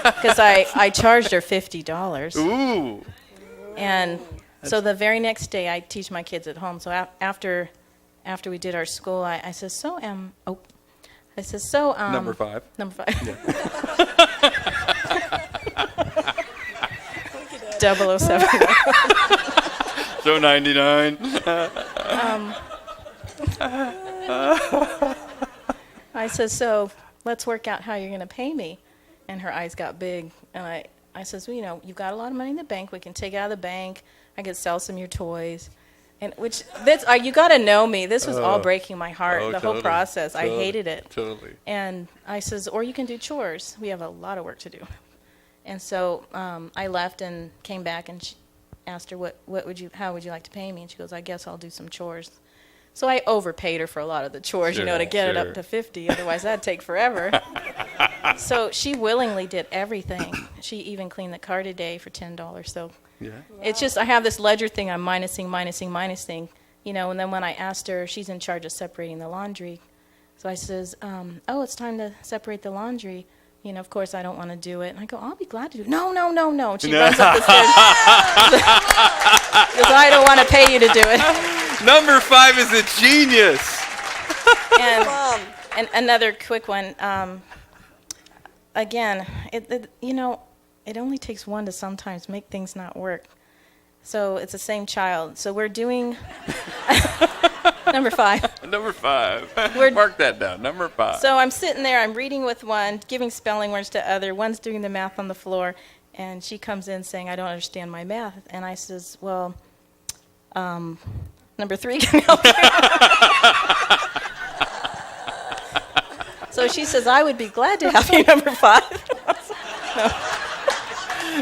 Because I charged her $50. Ooh. And so the very next day, I teach my kids at home. So after we did our school, I said, Number 5. Number 5. 007. So 99. I said, so let's work out how you're going to pay me. And her eyes got big. And I says, well, you've got a lot of money in the bank. We can take it out of the bank. I could sell some of your toys. And you got to know me. This was all breaking my heart, the whole process. I hated it. Totally. And I says, or you can do chores. We have a lot of work to do. And so I left and came back and asked her, how would you like to pay me? And she goes, I guess I'll do some chores. So I overpaid her for a lot of the chores, to get it up to 50. Otherwise, that'd take forever. So she willingly did everything. She even cleaned the car today for $10. So it's just, I have this ledger thing. I'm minusing. And then when I asked her, she's in charge of separating the laundry. So I says, it's time to separate the laundry. Of course, I don't want to do it. And I go, I'll be glad to do it. No. And she runs up the stairs. Because I don't want to pay you to do it. Number 5 is a genius. And another quick one. Again, it only takes one to sometimes make things not work. So it's the same child. So we're doing number 5. Number 5. We're- Mark that down. Number 5. So I'm sitting there, I'm reading with one, giving spelling words to other, one's doing the math on the floor, and she comes in saying, I don't understand my math. And I says, well, number 3 can help you. So she says, I would be glad to have you number 5. No.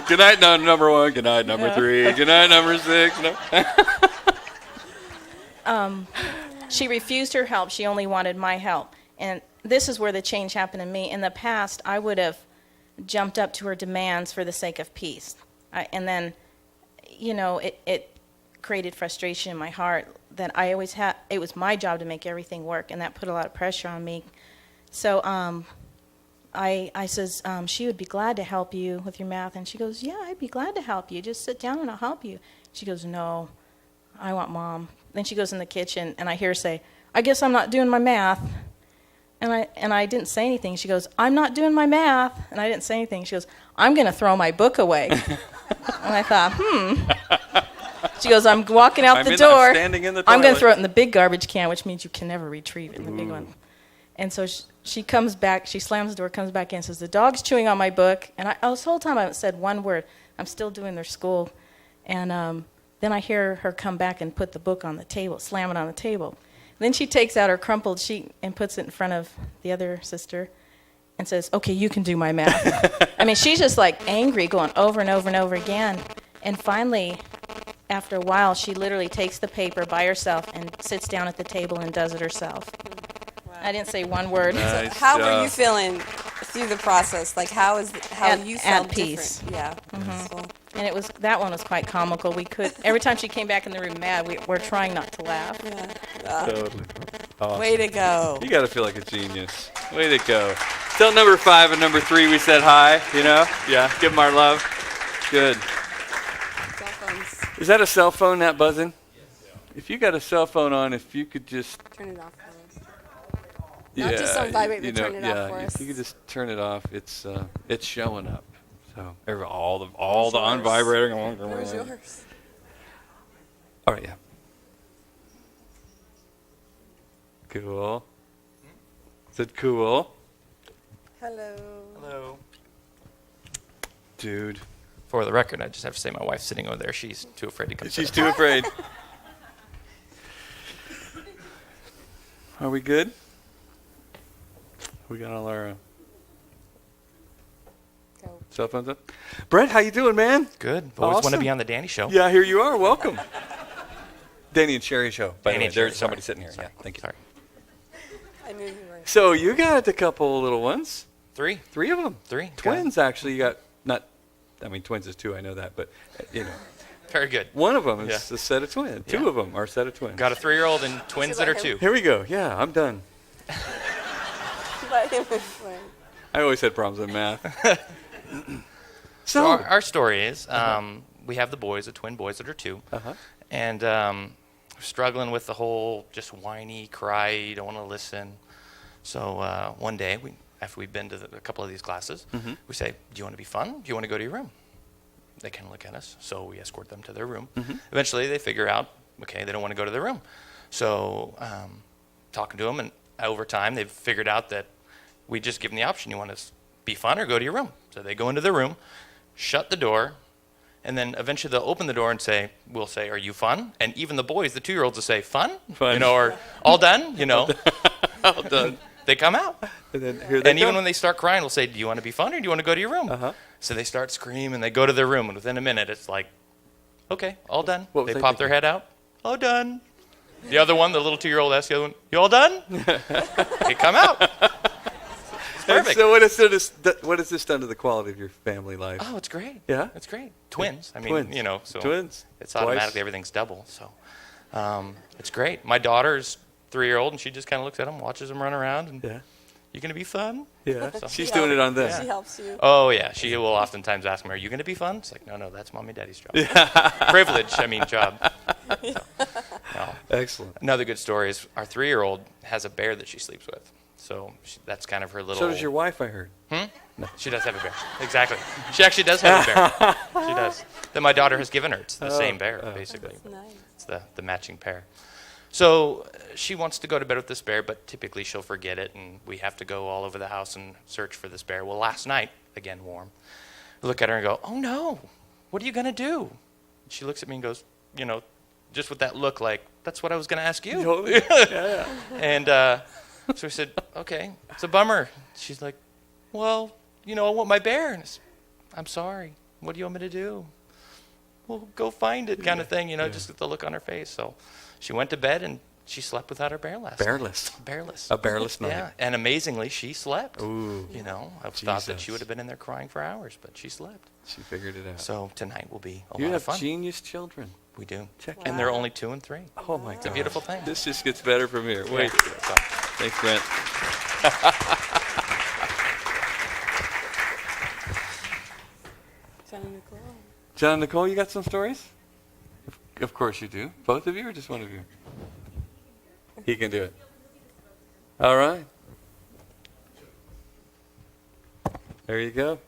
Good night, number 1. Good night, number 3. Good night, number 6. No. She refused her help. She only wanted my help. And this is where the change happened in me. In the past, I would have jumped up to her demands for the sake of peace. And then, it created frustration in my heart that I always had. It was my job to make everything work, and that put a lot of pressure on me. So I says, she would be glad to help you with your math. And she goes, yeah, I'd be glad to help you. Just sit down and I'll help you. She goes, no, I want Mom. Then she goes in the kitchen, and I hear her say, I guess I'm not doing my math. And I didn't say anything. She goes, I'm not doing my math. And I didn't say anything. She goes, I'm going to throw my book away. And I thought, She goes, I'm walking out the door. I'm standing in the I'm going toilet. to throw it in the big garbage can, which means you can never retrieve it in the big one. And so she comes back, she slams the door, comes back in, and says, the dog's chewing on my book. And this whole time I haven't said one word. I'm still doing their school. And then I hear her come back and put the book on the table, slam it on the table. Then she takes out her crumpled sheet and puts it in front of the other sister and says, okay, you can do my math. I mean, she's just like angry, going over and over and over again. And finally, after a while, she literally takes the paper by herself and sits down at the table and does it herself. I didn't say one word. Nice How were job. you feeling through the process? Like, how you felt at peace. different? Yeah. Well, And that one was quite comical. Every time she came back in the room mad, we're trying not to laugh. Totally. Awesome. way to go. You got to feel like a genius. Way to go. Tell number 5 and number 3 we said hi, you know? Yeah, give them our love. Good. Cell phones. Is that a cell phone, that buzzing? Yes. If you got a cell phone on, if you could just... Turn it off for us. Not just on vibrate, but turn it off for us. If you could just turn it off, it's showing up. So all the on yours? vibrating. Where's yours? All right, yeah. Cool. Is it cool? Hello. Hello. Dude. For the record, I just have to say my wife's sitting over there. She's too afraid to come. She's sit too afraid. Are we good? We got all our Go. cell phones up. Brent, how you doing, man? Good. Always want to Awesome. be on the Danny Show. Yeah, here you are. Welcome. Danny and Sherry show. By the Danny way, and Sherry, there's somebody sorry. sitting here. Sorry. Yeah, thank you. Sorry. I knew you were. So you got a couple little ones. 3. 3 of them. 3. Twins, actually. You got twins is 2. I know that, but Very good. one of them is Yeah. a set of twins. 2 Yeah. of them are a set of twins. Got a 3-year-old and twins that are 2. Here we go. Yeah, I'm done. Let him explain. I always had problems with math. So our story is we have the boys, the twin boys that are 2. Uh-huh. And struggling with the whole just whiny, cry, don't want to listen. So one day, after we've been to a couple of these classes, we say, do you want to be fun? Do you want to go to your room? They kind of look at us, so we escort them to their room. Eventually, they figure out, okay, they don't want to go to their room. So talking to them, and over time, they've figured out that we just give them the option. You want to be fun or go to your room? So they go into their room, shut the door, and then eventually they'll open the door and we'll say, are you fun? And even the boys, the 2-year-olds will say, fun? Fun. Or all done, All done. They come out. And then here they And even come. when they start crying, we'll say, do you want to be fun or do you want to go to your room? Uh-huh. So they start screaming, they go to their room, and within a minute, it's like, okay, all done. What was They I pop their thinking? head out, all done. The other one, the little 2-year-old asks the other one, you all done? They come out. It's And perfect. so what has this done to the quality of your family life? Oh, it's great. Yeah? It's great. Twins. I mean, Twins. so Twins. it's Twice. automatically everything's double. So it's great. My daughter's 3-year-old, and she just kind of looks at them, watches them run around, and Yeah. you going to be fun? Yeah. So- She's doing it on them. She helps you. Oh, yeah. She will oftentimes ask me, are you going to be fun? It's like, no, that's Mommy and Daddy's job. Privilege, job. So, no. Excellent. Another good story is our 3-year-old has a bear that she sleeps with. So that's kind of her little... So does your wife, I heard. She does have a bear. Exactly. She actually does have a bear. She does. That my daughter has given her. It's the same bear, basically. That's nice. It's the matching pair. So she wants to go to bed with this bear, but typically she'll forget it, and we have to go all over the house and search for this bear. Well, last night, again warm, I look at her and go, oh no, what are you going to do? She looks at me and goes, just with that look like, that's what I was going to ask you. Totally. Yeah. And so I said, okay, it's a bummer. She's like, well, I want my bear. And I'm sorry. What do you want me to do? Well, go find it kind of thing, just with the look on her face. So she went to bed and she slept without her bear last night. Bearless. Bearless. A bearless night. Yeah, and amazingly, she slept. Ooh. I thought that she Jesus. would have been in there crying for hours, but she slept. She figured it out. So tonight will be a You lot have of fun. genius children. We do. Check And they're only 2 and 3. Oh my God. It's a beautiful thing. This just gets better from here. Wait. So, Thanks, Brent. John and Nicole, you got some stories? Of course you do. Both of you or just one of you? He can do it. All right. There you go.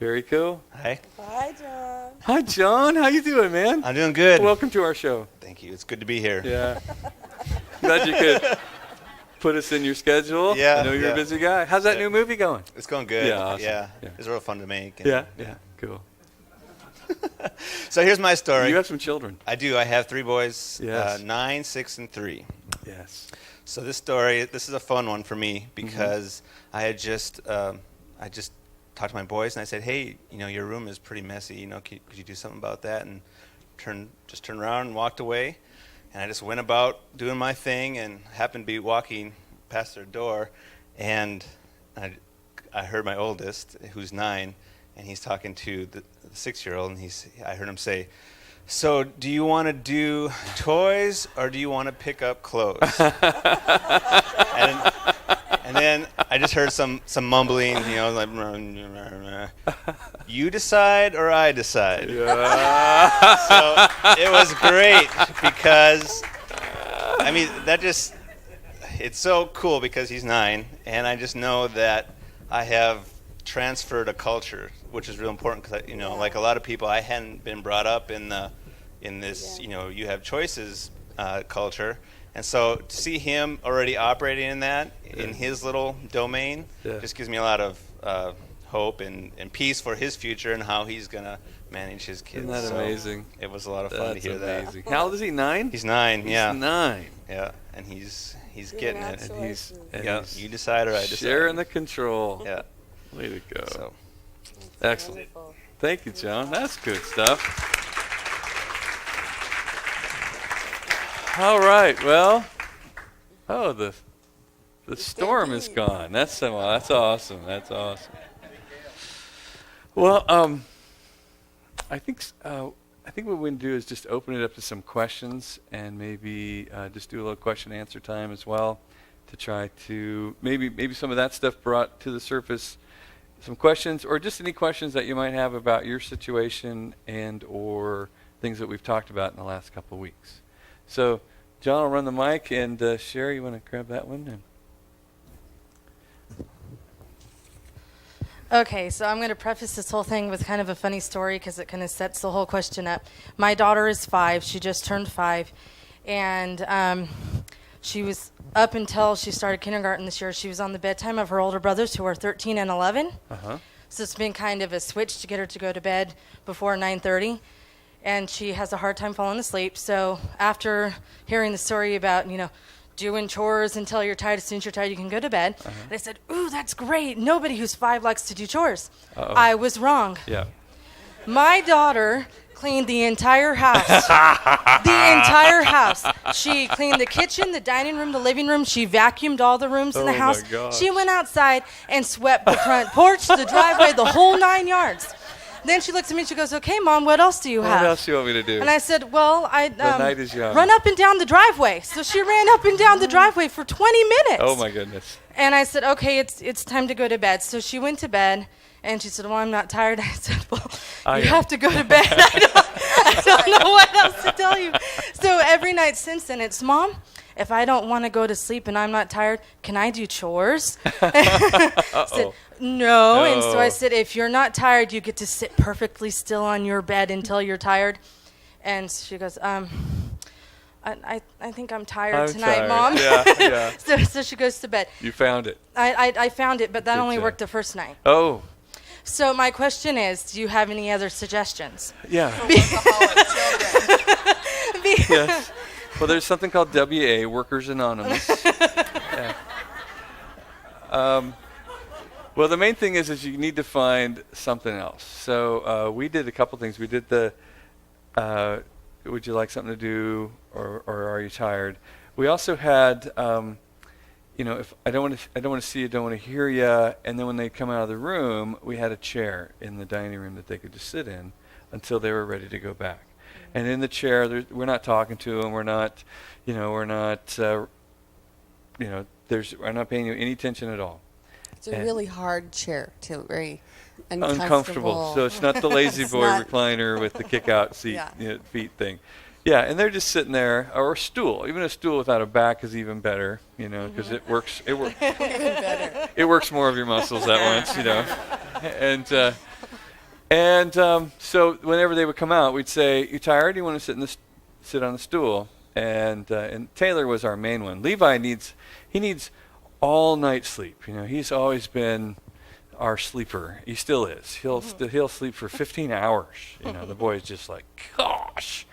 Very cool. Hi. Bye, John. Hi, John. How you doing, man? I'm doing good. Welcome to our show. Thank you. It's good to be here. Yeah. Glad you could put us in your schedule. Yeah, I know you're yeah. a busy guy. How's that new movie going? It's going good. Yeah, awesome. Yeah. Yeah. It's real fun to make. and- Yeah. Cool. So here's my story. You have some children. I do. I have 3 boys, Yes. 9, 6, and 3. Yes. So this story, this is a fun one for me because I had just talked to my boys and I said, hey, your room is pretty messy. Could you do something about that? And turned around and walked away. And I just went about doing my thing and happened to be walking past their door, and I heard my oldest, who's 9, and he's talking to the 6-year-old, and I heard him say, so do you want to do toys or do you want to pick up clothes? and then I just heard some mumbling, like, you decide or I decide. So it was great because, it's so cool because he's 9, and I just know that I have transferred a culture, which is real important because, like a lot of people, I hadn't been brought up in this, you have choices culture. And so to see him already operating in that, in his little domain, just gives me a lot of hope and peace for his future and how he's going to manage his kids. Isn't that So amazing? It was a lot of fun to hear amazing. that. How old is he? 9? He's 9, yeah. He's 9. Yeah, and he's getting it. And he's You decide or I decide. sharing the control. Yeah. Way to go. So. Excellent. Thank you, John. That's good stuff. All right. Well, the storm is gone. That's awesome. That's awesome. Well, I think what we can do is just open it up to some questions and maybe just do a little question and answer time as well to try to maybe some of that stuff brought to the surface some questions or just any questions that you might have about your situation and or things that we've talked about in the last couple of weeks. So John will run the mic, and Sherry, you want to grab that one? Okay, so I'm going to preface this whole thing with kind of a funny story because it kind of sets the whole question up. My daughter is 5. She just turned 5. And she was, up until she started kindergarten this year, she was on the bedtime of her older brothers who are 13 and 11. Uh-huh. So it's been kind of a switch to get her to go to bed before 9:30. And she has a hard time falling asleep. So after hearing the story about, doing chores until you're tired, as soon as you're tired, you can go to bed. Uh-huh. They said, ooh, that's great. Nobody who's 5 likes to do chores. Uh-oh. I was wrong. Yeah. My daughter cleaned the entire house. The entire house. She cleaned the kitchen, the dining room, the living room. She vacuumed all the rooms in the Oh, house. my gosh. She went outside and swept the front porch, the driveway, the whole 9 yards. Then she looks at me and she goes, okay, Mom, what else do you have? What else do you want me to do? And I said, well, night is young. run up and down the driveway. So she ran up and down the driveway for 20 minutes. Oh, my goodness. And I said, okay, it's time to go to bed. So she went to bed, and she said, well, I'm not tired. I said, well, you have to go to bed. I don't know what else to tell you. So every night since then, it's, Mom, if I don't want to go to sleep and I'm not tired, can I do chores? I said, no. And so I said, if you're not tired, you get to sit perfectly still on your bed until you're tired. And she goes, I think I'm tired tonight, tired. Mom. Yeah. So she goes to bed. You found it. I found it, but that Good only job. worked the first night. Oh, So my question is, do you have any other suggestions? yeah. Yes. Well, there's something called WA, Workers Anonymous. Yeah. Well, the main thing is you need to find something else. So we did a couple things. We did the would you like something to do, or are you tired? We also had if I don't want to see you, don't want to hear you, and then when they come out of the room, we had a chair in the dining room that they could just sit in until they were ready to go back. And in the chair, we're not talking to them. I'm not paying you any attention at all. It's a really hard chair to uncomfortable. So it's not the lazy It's boy not- recliner with the kick-out seat, Yeah. feet thing. Yeah, and they're just sitting there, or a stool. Even a stool without a back is even better, because it works. It works. Even better. It works more of your muscles at once, So whenever they would come out, we'd say, "You tired? You want to sit on the stool?" And Taylor was our main one. Levi needs all night sleep. He's always been our sleeper. He still is. He'll sleep for 15 hours. The boy is just like, gosh.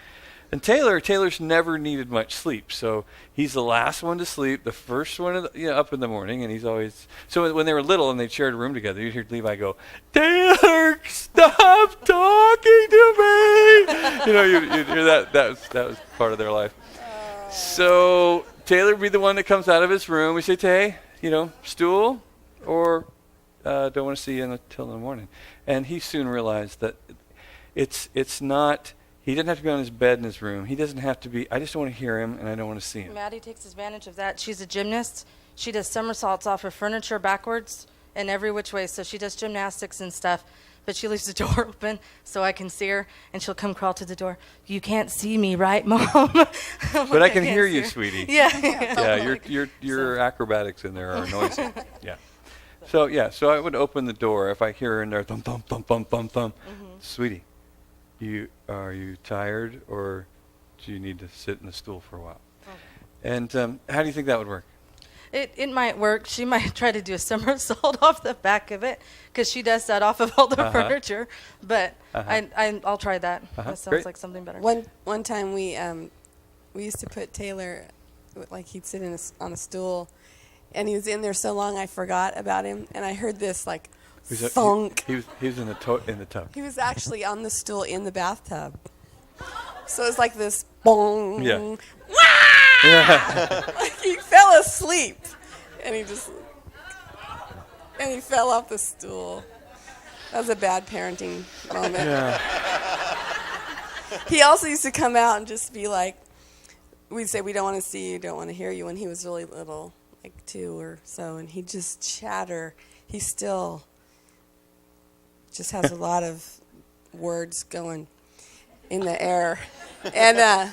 And Taylor's never needed much sleep, so he's the last one to sleep, the first one up in the morning, and he's always. So when they were little and they shared a room together, you'd hear Levi go, "Taylor, stop talking to me." You'd hear that. That was part of their life. So Taylor would be the one that comes out of his room. We say, "Tay, stool, or don't want to see you until in the morning." And he soon realized that it's not. He didn't have to be on his bed in his room. He doesn't have to be. I just don't want to hear him, and I don't want to see him. Maddie takes advantage of that. She's a gymnast. She does somersaults off of furniture backwards and every which way. So she does gymnastics and stuff, but she leaves the door open so I can see her, and she'll come crawl to the door. "You can't see me, right, Mom?" But I can hear you, sweetie. Yeah. Yeah, your acrobatics in there are noisy. Yeah. So I would open the door if I hear her in there, thump, thump, thump, thump, thump, thump. Sweetie, are you tired, or do you need to sit in the stool for a while? And how do you think that would work? It might work. She might try to do a somersault off the back of it, because she does that off of all the furniture. But I'll try that. That sounds Great. like something better. One time we used to put Taylor, like he'd sit on a stool, and he was in there so long I forgot about him, and I heard this like thunk. He was in the tub. He was actually on the stool in the bathtub. So it's like this bong. Yeah. Like he fell asleep, and he fell off the stool. That was a bad parenting moment. Yeah. He also used to come out and just be like, we'd say, "We don't want to see you, don't want to hear you," when he was really little, like 2 or so, and he'd just chatter. He still just has a lot of words going in the air. And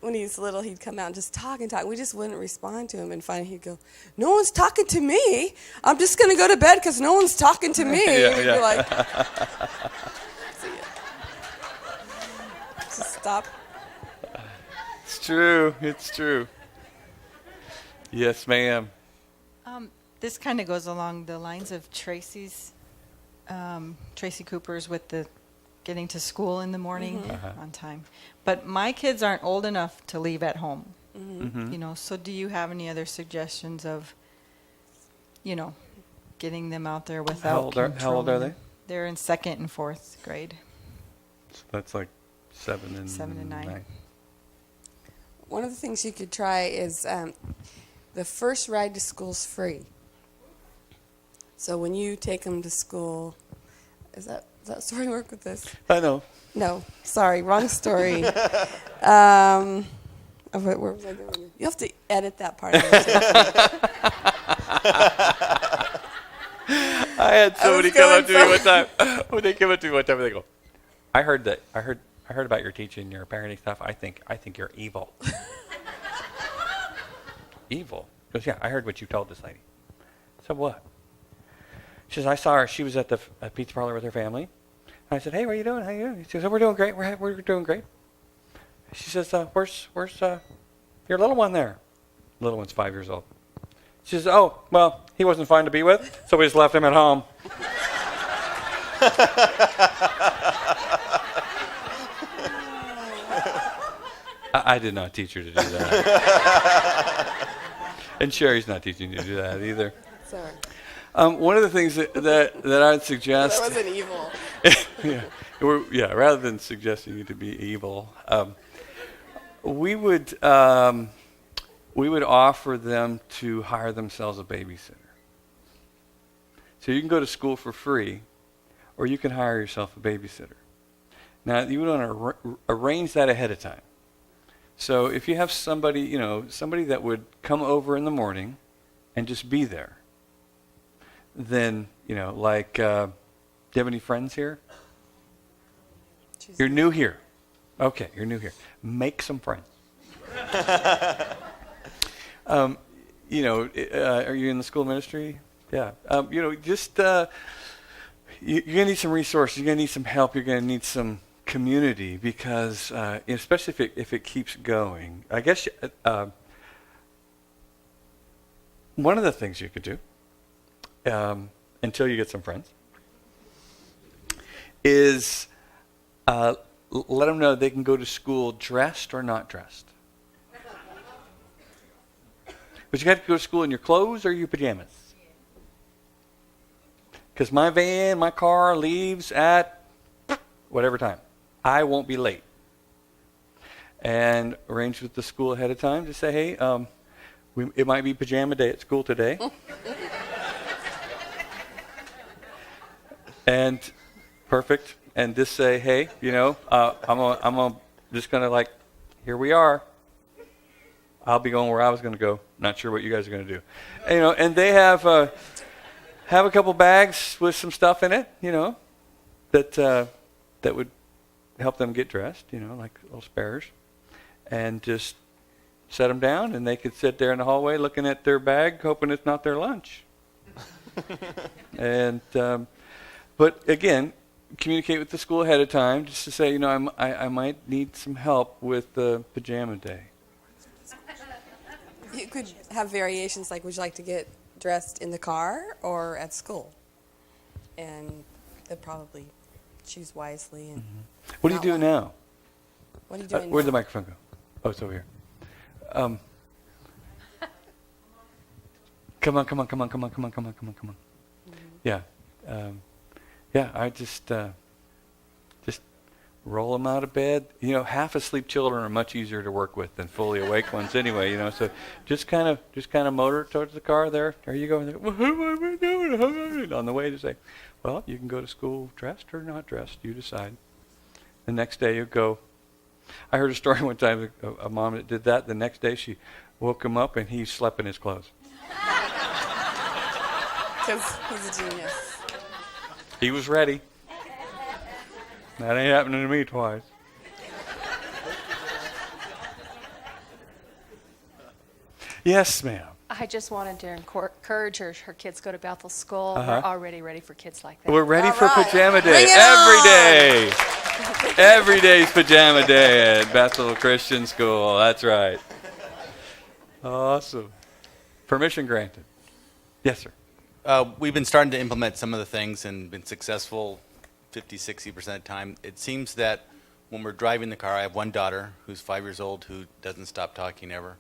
when he was little, he'd come out and just talk and talk. We just wouldn't respond to him. And finally he'd go, "No one's talking to me. I'm just going to go to bed because no one's talking to me." Yeah, and we'd be like, "See ya. Just stop." It's true. Yes, ma'am. This kind of goes along the lines of Tracy Cooper's with the getting to school in the morning on time. But my kids aren't old enough to leave at home. So do you have any other suggestions of, getting them out there without How old are controlling they? them? They're in 2nd and 4th grade. So that's like 7 and 9. One of the things you could try is the first ride to school's free. So when you take them to school, does that story work with this? I know. No, sorry, wrong story. Where was I going? You have to edit that part. I had somebody come up to me one time. When they came up to me one time, they go, I heard about your teaching, your parenting stuff. I think you're evil." Evil? He goes, "Yeah, I heard what you told this lady." So what? She says, "I saw her. She was at the pizza parlor with her family." And I said, "Hey, what are you doing? How you doing?" She says, "Oh, we're doing great. We're doing great." She says, "Where's your little one there?" Little one's 5 years old. She says, "Oh, well, he wasn't fun to be with, so we just left him at home." I did not teach her to do that. And Sherry's not teaching you to do that either. Sorry. One of the things that I'd suggest... That wasn't evil. Rather than suggesting you to be evil, we would offer them to hire themselves a babysitter. So you can go to school for free, or you can hire yourself a babysitter. Now, you would want to arrange that ahead of time. So if you have somebody that would come over in the morning and just be there, then, you have any friends here? You're new here. Okay, you're new here. Make some friends. You know, are you in the school ministry? Yeah. You know, just you're going to need some resources. You're going to need some help. You're going to need some community because, especially if it keeps going. I guess one of the things you could do until you get some friends is let them know they can go to school dressed or not dressed. But you have to go to school in your clothes or your pajamas. Because my car leaves at whatever time. I won't be late. And arrange with the school ahead of time to say, hey, it might be pajama day at school today. And perfect. And just say, hey, you know, I'm just going to like, here we are. I'll be going where I was going to go. Not sure what you guys are going to do. And, you know, and they have a couple bags with some stuff in it, you know, that would help them get dressed, you know, like little spares, and just set them down, and they could sit there in the hallway looking at their bag, hoping it's not their lunch. And but again, communicate with the school ahead of time, just to say, you know, I might need some help with the pajama day. You could have variations like, would you like to get dressed in the car or at school? And they'll probably choose wisely. And What do you do now? What are you doing Where'd now? the microphone go? Oh, it's over here. Come on. Yeah. Yeah, I just roll them out of bed. You know, half asleep children are much easier to work with than fully awake ones anyway, you know. So just kind of motor towards the car there. There you go. Well, what am I doing? On the way to say, well, you can go to school dressed or not dressed. You decide. The next day you go. I heard a story one time of a mom that did that. The next day she woke him up and he slept in his clothes. Because he's a genius. He was ready. That ain't happening to me twice. Yes, ma'am. I just wanted to encourage her kids go to Bethel School. Uh-huh. We're already ready for kids like that. We're ready All for right. pajama day Bring it every on. day. Every day's pajama day at Bethel Christian School. That's right. Awesome. Permission granted. Yes, sir. We've been starting to implement some of the things and been successful 50-60% of the time. It seems that when we're driving the car, I have one daughter who's 5 years old who doesn't stop talking ever.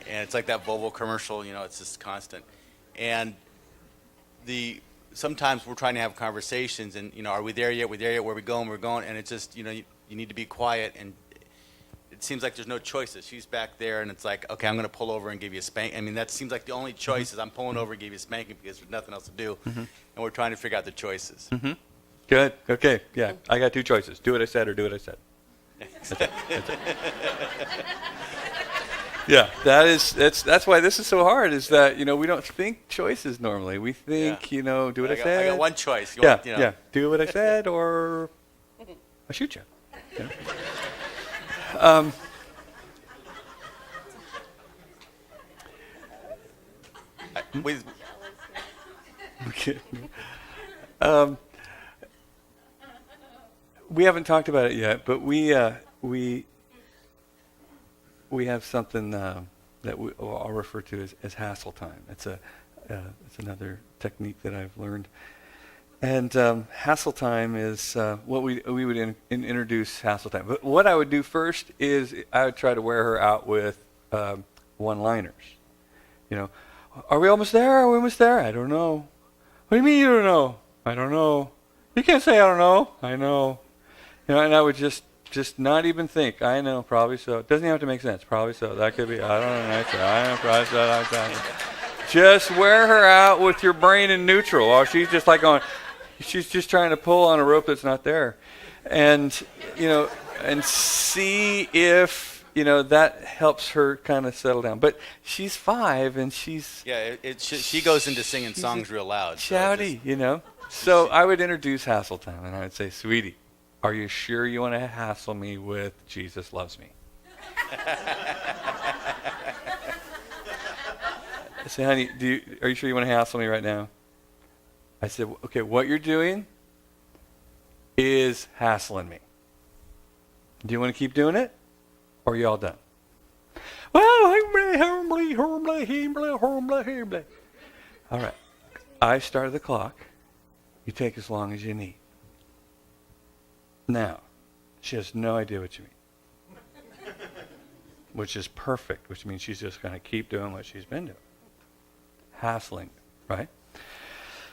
And it's like that Volvo commercial, you know, it's just constant. And sometimes we're trying to have conversations and, you know, are we there yet? We're there yet? Where are we going? We're going. And it's just, you know, you need to be quiet. And it seems like there's no choices. She's back there and it's like, okay, I'm going to pull over and give you a spank. I mean, that seems like the only choice is I'm pulling over and give you a spanking because there's nothing else to do. And we're trying to figure out the choices. Good. Okay. Yeah. I got two choices. Do what I said or do what I said. That's it. That's it. Yeah. That's why this is so hard, is that, you know, we don't think choices normally. We think, you know, do what I said. I got one choice. Yeah. Do what I said or I'll shoot you. You know? We haven't talked about it yet, but we have something that I'll refer to as hassle time. It's another technique that I've learned. And hassle time is what we would introduce hassle time. But what I would do first is I would try to wear her out with one-liners. You know, are we almost there? Are we almost there? I don't know. What do you mean you don't know? I don't know. You can't say I don't know. I know. You know, and I would just not even think. I know, probably so. It doesn't even have to make sense. Probably so. That could be. I don't know. I know, probably so. I don't know. Just wear her out with your brain in neutral. Or she's just like on. She's just trying to pull on a rope that's not there, and you know, and see if that helps her kind of settle down. But she's 5 and she's Yeah, she goes into singing songs real loud. so shouty, So I would introduce hassle time, and I would say, "Sweetie, are you sure you want to hassle me with Jesus loves me?" I say, "Honey, are you sure you want to hassle me right now?" I said, "Okay, what you're doing is hassling me. Do you want to keep doing it, or are you all done?" Well, all right. I started the clock. You take as long as you need. Now, she has no idea what you mean. Which is perfect, which means she's just going to keep doing what she's been doing. Hassling, right?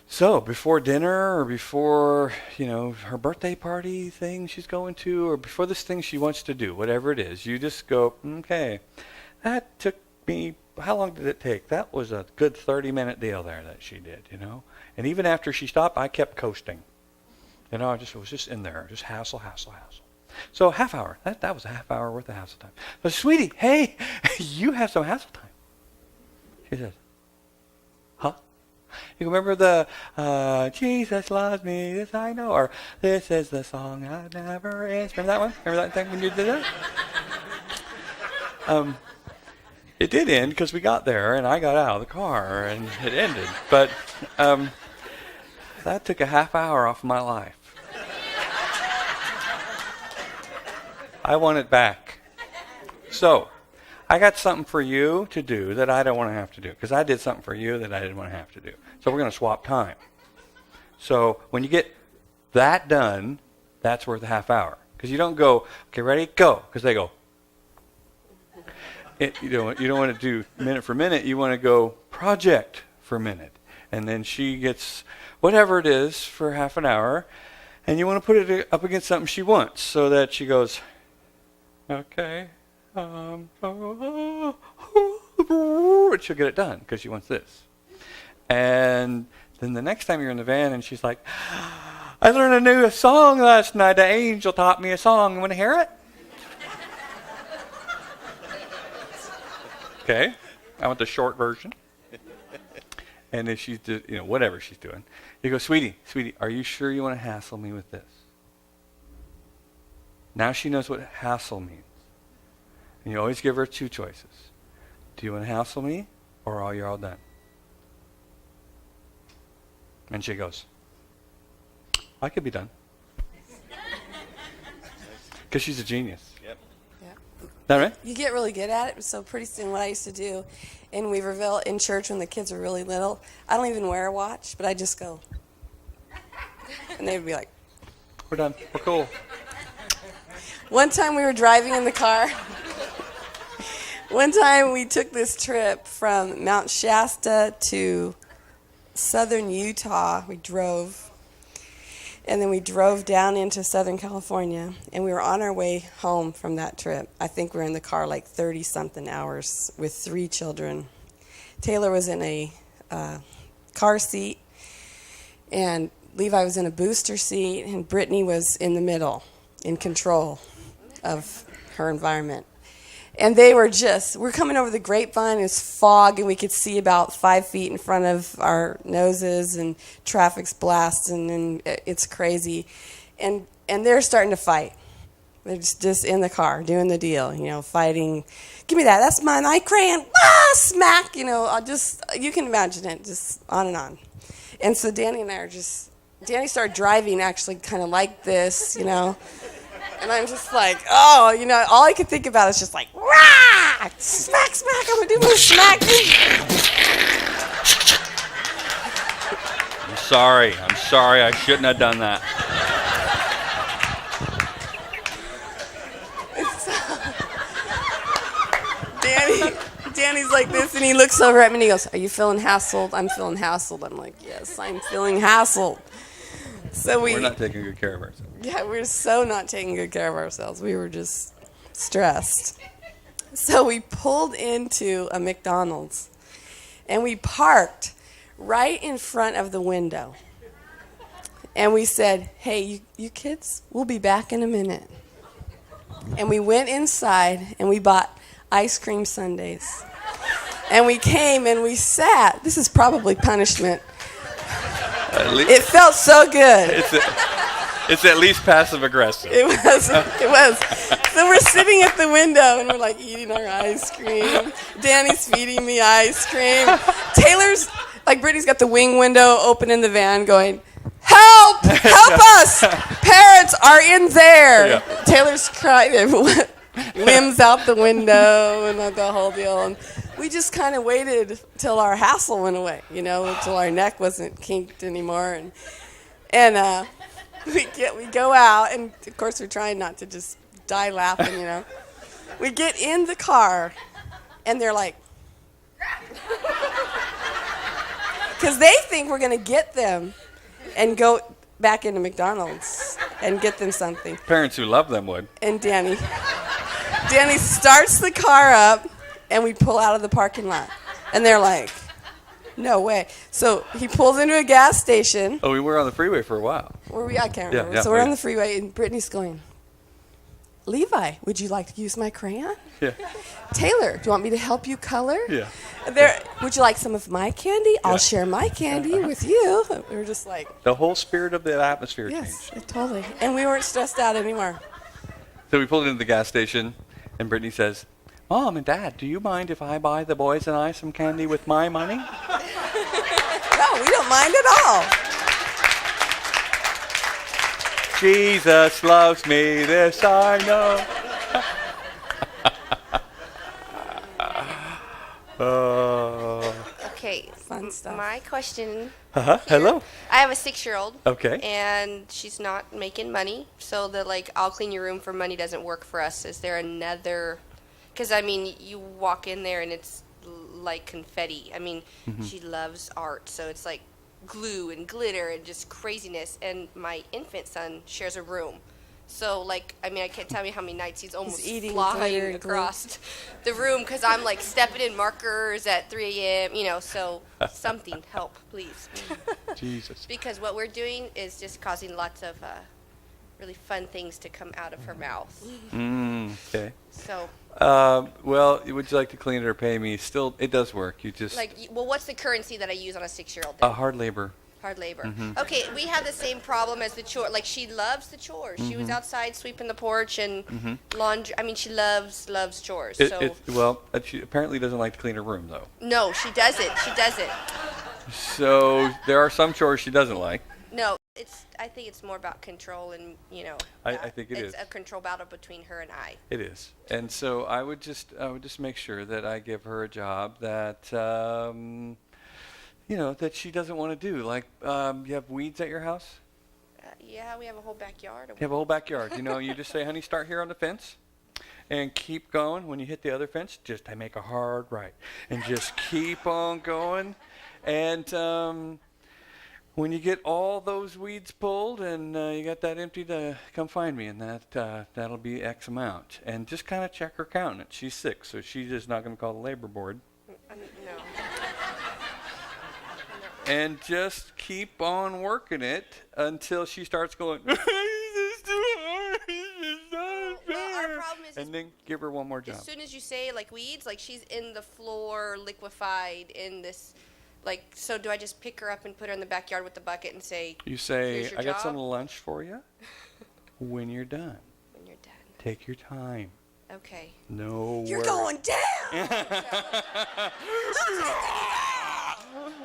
So, before dinner or before, her birthday party thing she's going to, or before this thing she wants to do, whatever it is, you just go, "Okay, that took me, how long did it take? That was a good 30-minute deal there that she did, And even after she stopped, I kept coasting. I was just in there, just hassle. So half hour, that was a half hour worth of hassle time. But "Sweetie, hey, you have some hassle time." She says, "Huh? You remember the Jesus loves me, this I know, or this is the song I never is." Remember that one? Remember that thing when you did that? It did end because we got there and I got out of the car and it ended. But that took a half hour off my life. I want it back. So, I got something for you to do that I don't want to have to do, because I did something for you that I didn't want to have to do. So we're going to swap time. So when you get that done, that's worth a half hour. Because you don't go, "Okay, ready, go," because they go. You don't want to do minute for minute. You want to go project for minute. And then she gets whatever it is for half an hour, and you want to put it up against something she wants so that she goes, "Okay, and she'll get it done because she wants this." And then the next time you're in the van and she's like, "I learned a new song last night. The angel taught me a song. You want to hear it?" Okay, I want the short version. And if she's, whatever she's doing, you go, "Sweetie, are you sure you want to hassle me with this?" Now she knows what hassle means. And you always give her 2 choices. Do you want to hassle me, or are you all done? And she goes, "I could be done." Because she's a genius. Yep. Is that right? You get really good at it. So pretty soon, what I used to do in Weaverville in church when the kids were really little, I don't even wear a watch, but I just go. And they would be like, "We're done. We're cool." One time we were driving in the car. One time we took this trip from Mount Shasta to southern Utah. We drove. And then we drove down into Southern California. And we were on our way home from that trip. I think we were in the car like 30-something hours with 3 children. Taylor was in a car seat. And Levi was in a booster seat. And Brittany was in the middle, in control of her environment. And they were we're coming over the grapevine, it was fog, and we could see about 5 feet in front of our noses, and traffic's blasting, and it's crazy. And they're starting to fight. They're just in the car, doing the deal, fighting. "Give me that, that's mine, I crayon, smack, you can imagine it, just on and on. And so Danny and I are Danny started driving actually kind of like this, And I'm just like, all I could think about is just like, rah! Smack, I'm going to do my smack. I'm sorry. I shouldn't have done that. Danny's like this, and he looks over at me and he goes, "Are you feeling hassled?" I'm feeling hassled. I'm like, "Yes, I'm feeling hassled." So we're not taking good care of ourselves. Yeah, we're so not taking good care of ourselves. We were just stressed. So we pulled into a McDonald's, and we parked right in front of the window. And we said, "Hey, you kids, we'll be back in a minute." And we went inside and we bought ice cream sundaes. And we came and we sat. This is probably punishment. It felt so good. It's at least passive aggressive. It was. So we're sitting at the window and we're like eating our ice cream. Danny's feeding me ice cream. Taylor's, like Brittany's got the wing window open in the van going, help! Help us! Parents are in there. Yeah. Taylor's crying, limbs out the window and the whole deal. And we just kind of waited till our hassle went away, till our neck wasn't kinked anymore. And we go out, and of course we're trying not to just die laughing, We get in the car, and they're like, because they think we're going to get them and go back into McDonald's and get them something. Parents who love them would. And Danny starts the car up, and we pull out of the parking lot. And they're like, no way. So he pulls into a gas station. Oh, we were on the freeway for a while. Were we? I can't remember. Yeah, So we're on the freeway, and Brittany's going, Levi, would you like to use my crayon? Yeah. Taylor, do you want me to help you color? Yeah. Would you like some of my candy? I'll share my candy with you. We were just like, The whole spirit of the atmosphere yes, changed. totally. And we weren't stressed out anymore. So we pulled into the gas station, and Brittany says, Mom and Dad, do you mind if I buy the boys and I some candy with my money? No, we don't mind at all. Jesus loves me, this I know. Okay, Fun stuff. my question. Hello. I have a 6-year-old. Okay. And she's not making money, so the I'll clean your room for money doesn't work for us. Is there another? Because you walk in there and it's like confetti. She loves art, so it's like glue and glitter and just craziness. And my infant son shares a room. So, I can't tell you how many nights he's almost eating glitter flying and glue. across the room because I'm, stepping in markers at 3 a.m., so something, help, please. Jesus. Because what we're doing is just causing lots of really fun things to come out of her mouth. Okay. So, Well, would you like to clean it or pay me? Still, it does work. You just what's the currency that I use on a 6-year-old? hard labor. Hard labor. Mhm. Okay, we have the same problem as the chore. She loves the chores. She was outside sweeping the porch and laundry. She loves chores. She apparently doesn't like to clean her room, though. No, she doesn't. She doesn't. So there are some chores she doesn't like. No, I think it's more about control and I think it is. It's a control battle between her and I. It is, and so I would just make sure that I give her a job that that she doesn't want to do. You have weeds at your house? Yeah, we have a whole backyard. You have a whole backyard. You just say, honey, start here on the fence and keep going. When you hit the other fence, just make a hard right and just keep on going. And when you get all those weeds pulled and you got that empty, to come find me, and that'll be X amount. And just kind of check her counting. She's 6, so she's just not going to call the labor board. No. And just keep on working it until she starts going, this is too hard, this is not fair. Well, our problem is and then give her one more job. as soon as you say weeds, she's in the floor, liquefied in this, so do I just pick her up and put her in the backyard with the bucket and say, You say, here's your I got job? some lunch for you when you're done. When you're done. Take your time. Okay. No You're worries. going down.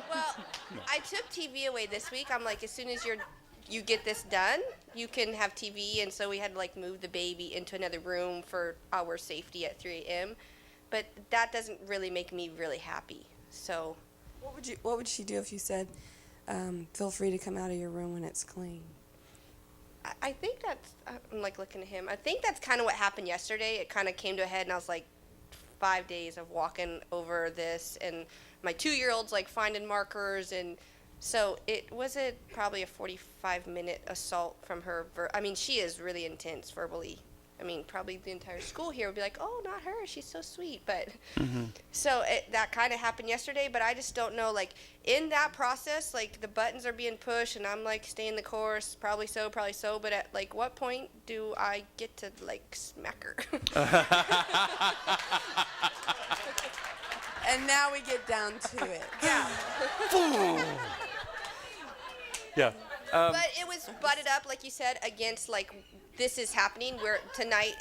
Well, I took TV away this week. I'm as soon as you get this done, you can have TV. And so we had to move the baby into another room for our safety at 3 a.m. But that doesn't really make me really happy. So, What would she do if you said, feel free to come out of your room when it's clean? I think that's, I'm looking at him. I think that's kind of what happened yesterday. It kind of came to a head, and I was 5 days of walking over this, and my 2-year-old's finding markers, and so it was probably a 45-minute assault from her. She is really intense verbally. I mean, probably the entire school here would be like, oh, not her, she's so sweet. But Mm-hmm. so that kind of happened yesterday, but I just don't know, like, in that process, like, the buttons are being pushed, and I'm, like, staying the course, probably so, but at, like, what point do I get to, like, smack her? And now we get down to it. Yeah. But it was butted up, like you said, against, like, this is happening. Where tonight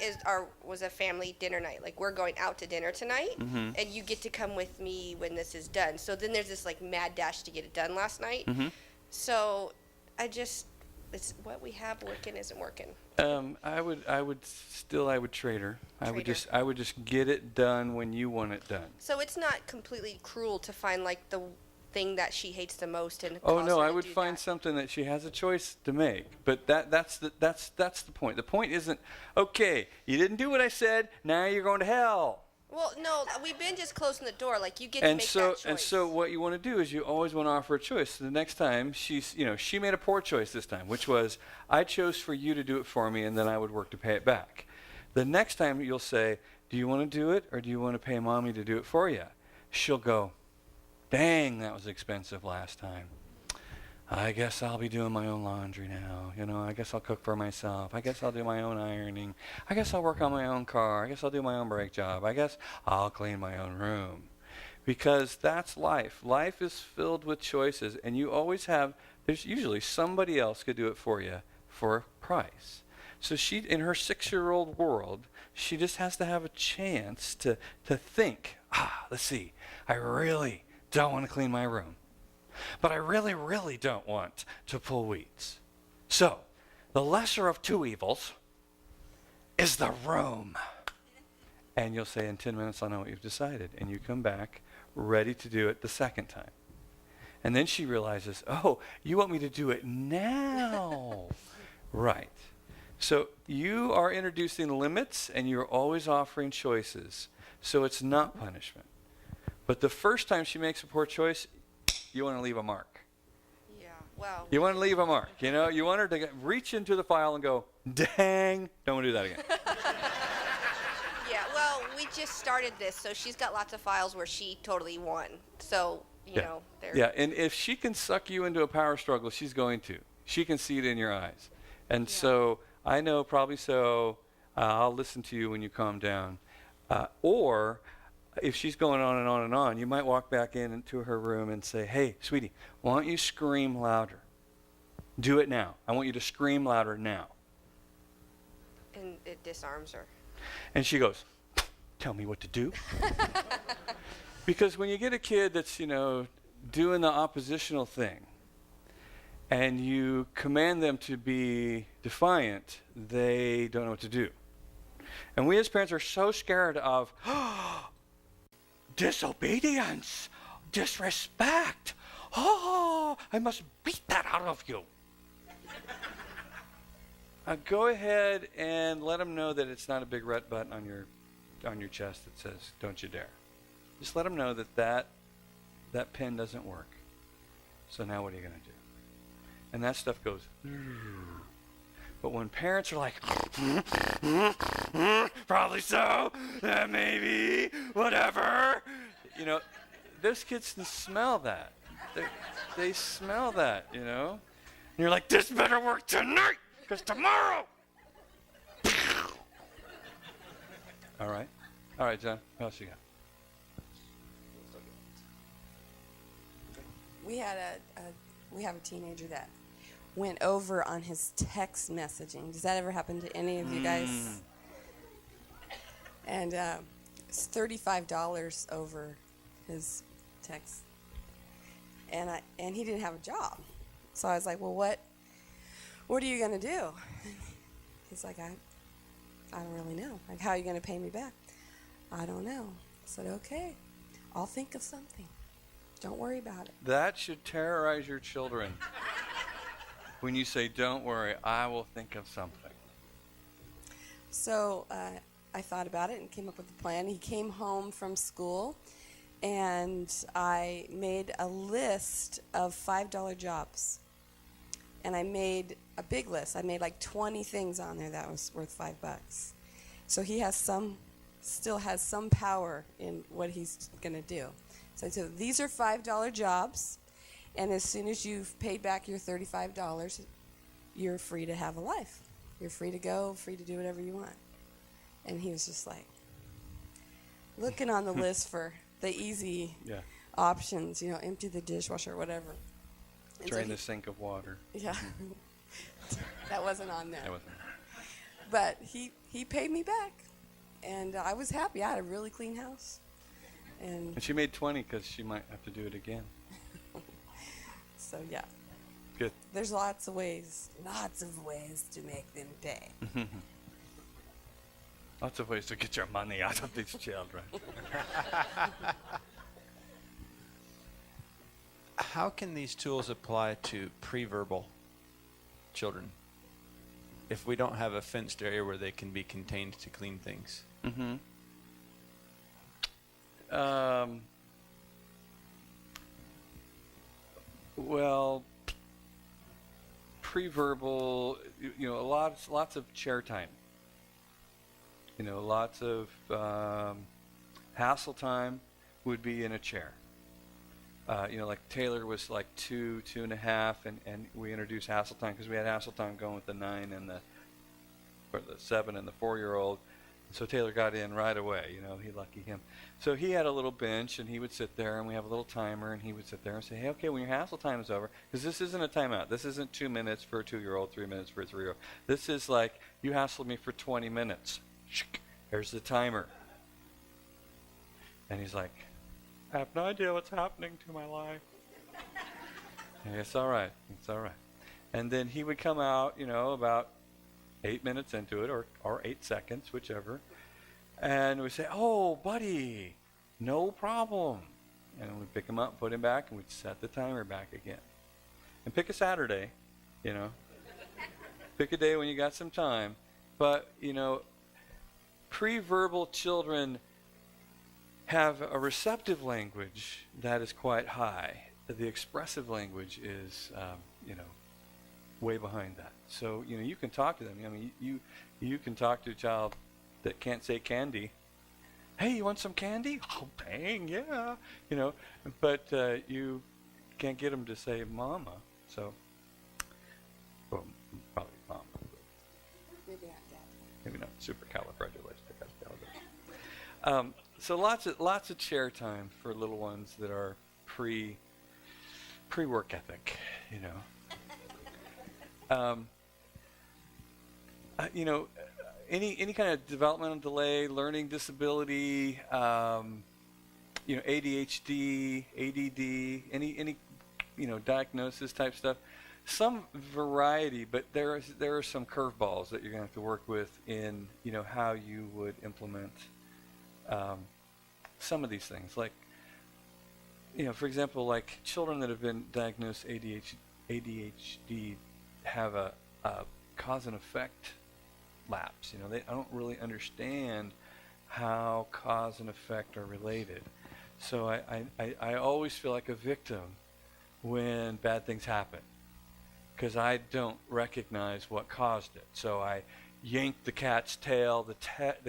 was a family dinner night. Like, we're going out to dinner tonight, Mhm. and you get to come with me when this is done. So then there's this, like, mad dash to get it done last night. Mhm. So it's what we have working isn't working. I would trade her. I would Trade just get it done when you want it done. So it's not completely cruel to find, like, the thing that she hates the most and Oh cause no, her I to would do find that. something that she has a choice to make. But that's the point. The point isn't, okay, you didn't do what I said, now you're going to hell. Well, no, we've been just closing the door. Like, you get to And make so that choice. and so what you want to do is you always want to offer a choice. So the next time she made a poor choice this time, which was I chose for you to do it for me and then I would work to pay it back. The next time you'll say, do you want to do it or do you want to pay mommy to do it for you? She'll go, dang, that was expensive last time. I guess I'll be doing my own laundry now. I guess I'll cook for myself. I guess I'll do my own ironing. I guess I'll work on my own car. I guess I'll do my own brake job. I guess I'll clean my own room. Because that's life. Life is filled with choices, and you always there's usually somebody else could do it for you for a price. So she, in her 6-year-old world, she just has to have a chance to think, let's see, I really don't want to clean my room. But I really, really don't want to pull weeds. So, the lesser of two evils is the room. And you'll say, in 10 minutes, I'll know what you've decided. And you come back ready to do it the second time. And then she realizes, oh, you want me to do it now. Right. So you are introducing limits, and you're always offering choices. So it's not punishment. But the first time she makes a poor choice, you want to leave a mark. Yeah, well. You want to leave a mark. You want her to reach into the file and go, dang, don't do that again. Yeah, well, we just started this, so she's got lots of files where she totally won. So, you know, they're... Yeah, and if she can suck you into a power struggle, she's going to. She can see it in your eyes. And so, I know probably so, I'll listen to you when you calm down. Or, if she's going on and on and on, you might walk back into her room and say, hey, sweetie, why don't you scream louder? Do it now. I want you to scream louder now. And it disarms her. And she goes, tell me what to do. Because when you get a kid that's, doing the oppositional thing, and you command them to be defiant, they don't know what to do. And we as parents are so scared of disobedience, disrespect. Oh, I must beat that out of you. Go ahead and let them know that it's not a big red button on your chest that says, don't you dare. Just let them know that pen doesn't work. So now what are you going to do? And that stuff goes, but when parents are like, probably so, maybe, whatever, those kids can smell that. They smell that, And you're like, this better work tonight, because tomorrow. All right, John, what else you got? We have a teenager that went over on his text messaging. Does that ever happen to any of you guys? And it's $35 over his text. And he didn't have a job. So I was like, well, what are you going to do? He's like, I don't really know. Like, how are you going to pay me back? I don't know. I said, okay, I'll think of something. Don't worry about it. That should terrorize your children. When you say, don't worry, I will think of something. So I thought about it and came up with a plan. He came home from school, and I made a list of $5 jobs. And I made a big list. I made like 20 things on there that was worth $5. So he still has some power in what he's going to do. So I said, these are $5 jobs, and as soon as you've paid back your $35, you're free to have a life. You're free to go, free to do whatever you want. And he was just like looking on the list for the easy options, empty the dishwasher, whatever. And Drain so the sink of water. Yeah. That wasn't on there. That wasn't. But he paid me back, and I was happy. I had a really clean house. And she made 20 because she might have to do it again. So, yeah. Good. There's lots of ways to make them pay. Lots of ways to get your money out of these children. How can these tools apply to pre-verbal children if we don't have a fenced area where they can be contained to clean things? Well, pre-verbal, lots of chair time. Lots of hassle time would be in a chair. Like Taylor was like 2.5, and we introduced hassle time because we had hassle time going with the 9 and the 7 and the 4-year-old. So Taylor got in right away, lucky him. So he had a little bench, and he would sit there, and we have a little timer, and he would sit there and say, hey, okay, when your hassle time is over, because this isn't a timeout. This isn't 2 minutes for a 2-year-old, 3 minutes for a 3-year-old. This is like, you hassled me for 20 minutes. Here's the timer. And he's like, I have no idea what's happening to my life. And it's all right. It's all right. And then he would come out, about 8 minutes into it, or 8 seconds, whichever. And we'd say, oh, buddy, no problem. And we'd pick him up, put him back, and we'd set the timer back again. And pick a Saturday, Pick a day when you got some time. But, pre-verbal children have a receptive language that is quite high. The expressive language is, way behind that. So, you can talk to them. I mean, you can talk to a child that can't say candy. Hey, you want some candy? Oh, dang, yeah. But you can't get them to say mama. So, well, probably mama. Maybe not that. Maybe not supercalifragilisticexpialidocious. So lots of chair time for little ones that are pre-work ethic, any kind of developmental delay, learning disability, ADHD, ADD, any diagnosis type stuff. Some variety, but there are some curveballs that you're going to have to work with in how you would implement some of these things. Like, for example, like children that have been diagnosed ADHD have a cause and effect lapse. I don't really understand how cause and effect are related. So I always feel like a victim when bad things happen, because I don't recognize what caused it. So I yanked the cat's tail, the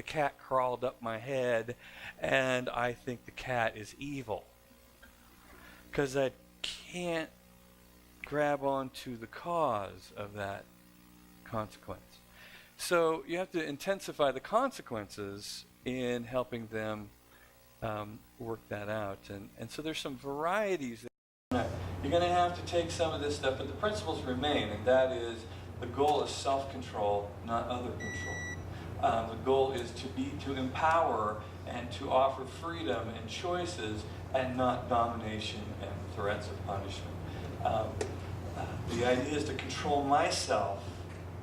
cat crawled up my head, and I think the cat is evil, because I can't grab onto the cause of that consequence. So you have to intensify the consequences in helping them work that out. And so there's some varieties. You're going to have to take some of this stuff, but the principles remain, and that is the goal is self-control, not other control. The goal is to empower and to offer freedom and choices, and not domination and threats of punishment. The idea is to control myself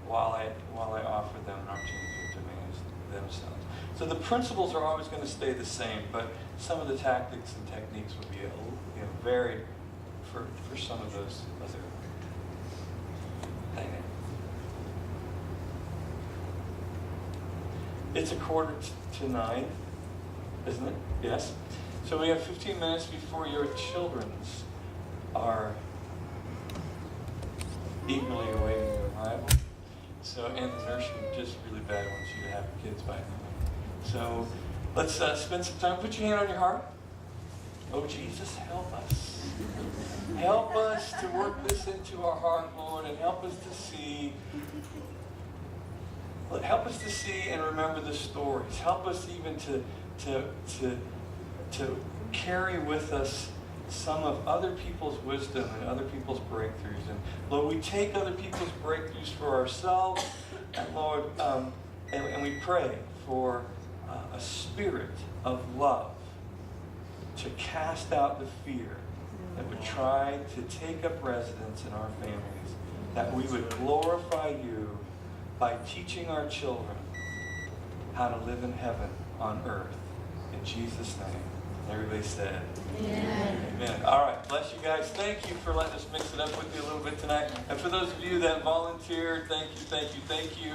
while I offer them an opportunity to manage themselves. So the principles are always going to stay the same, but some of the tactics and techniques would be varied for some of those other dynamics. It's 8:45, isn't it? Yes. So we have 15 minutes before your children's are eagerly awaiting your arrival. So, and the nursery just really bad wants you to have kids by So let's spend some time. Put your hand on your heart. Oh, Jesus, help us. Help us to work this into our heart, Lord, and help us to see. Help us to see and remember the stories. Help us even to carry with us some of other people's wisdom and other people's breakthroughs. And Lord, we take other people's breakthroughs for ourselves, and Lord, and we pray for a spirit of love to cast out the fear that would try to take up residence in our families, that we would glorify you by teaching our children how to live in heaven on earth. In Jesus' name. Everybody said, Amen. Amen. All right, bless you guys. Thank you for letting us mix it up with you a little bit tonight. And for those of you that volunteered, thank you, thank you, thank you.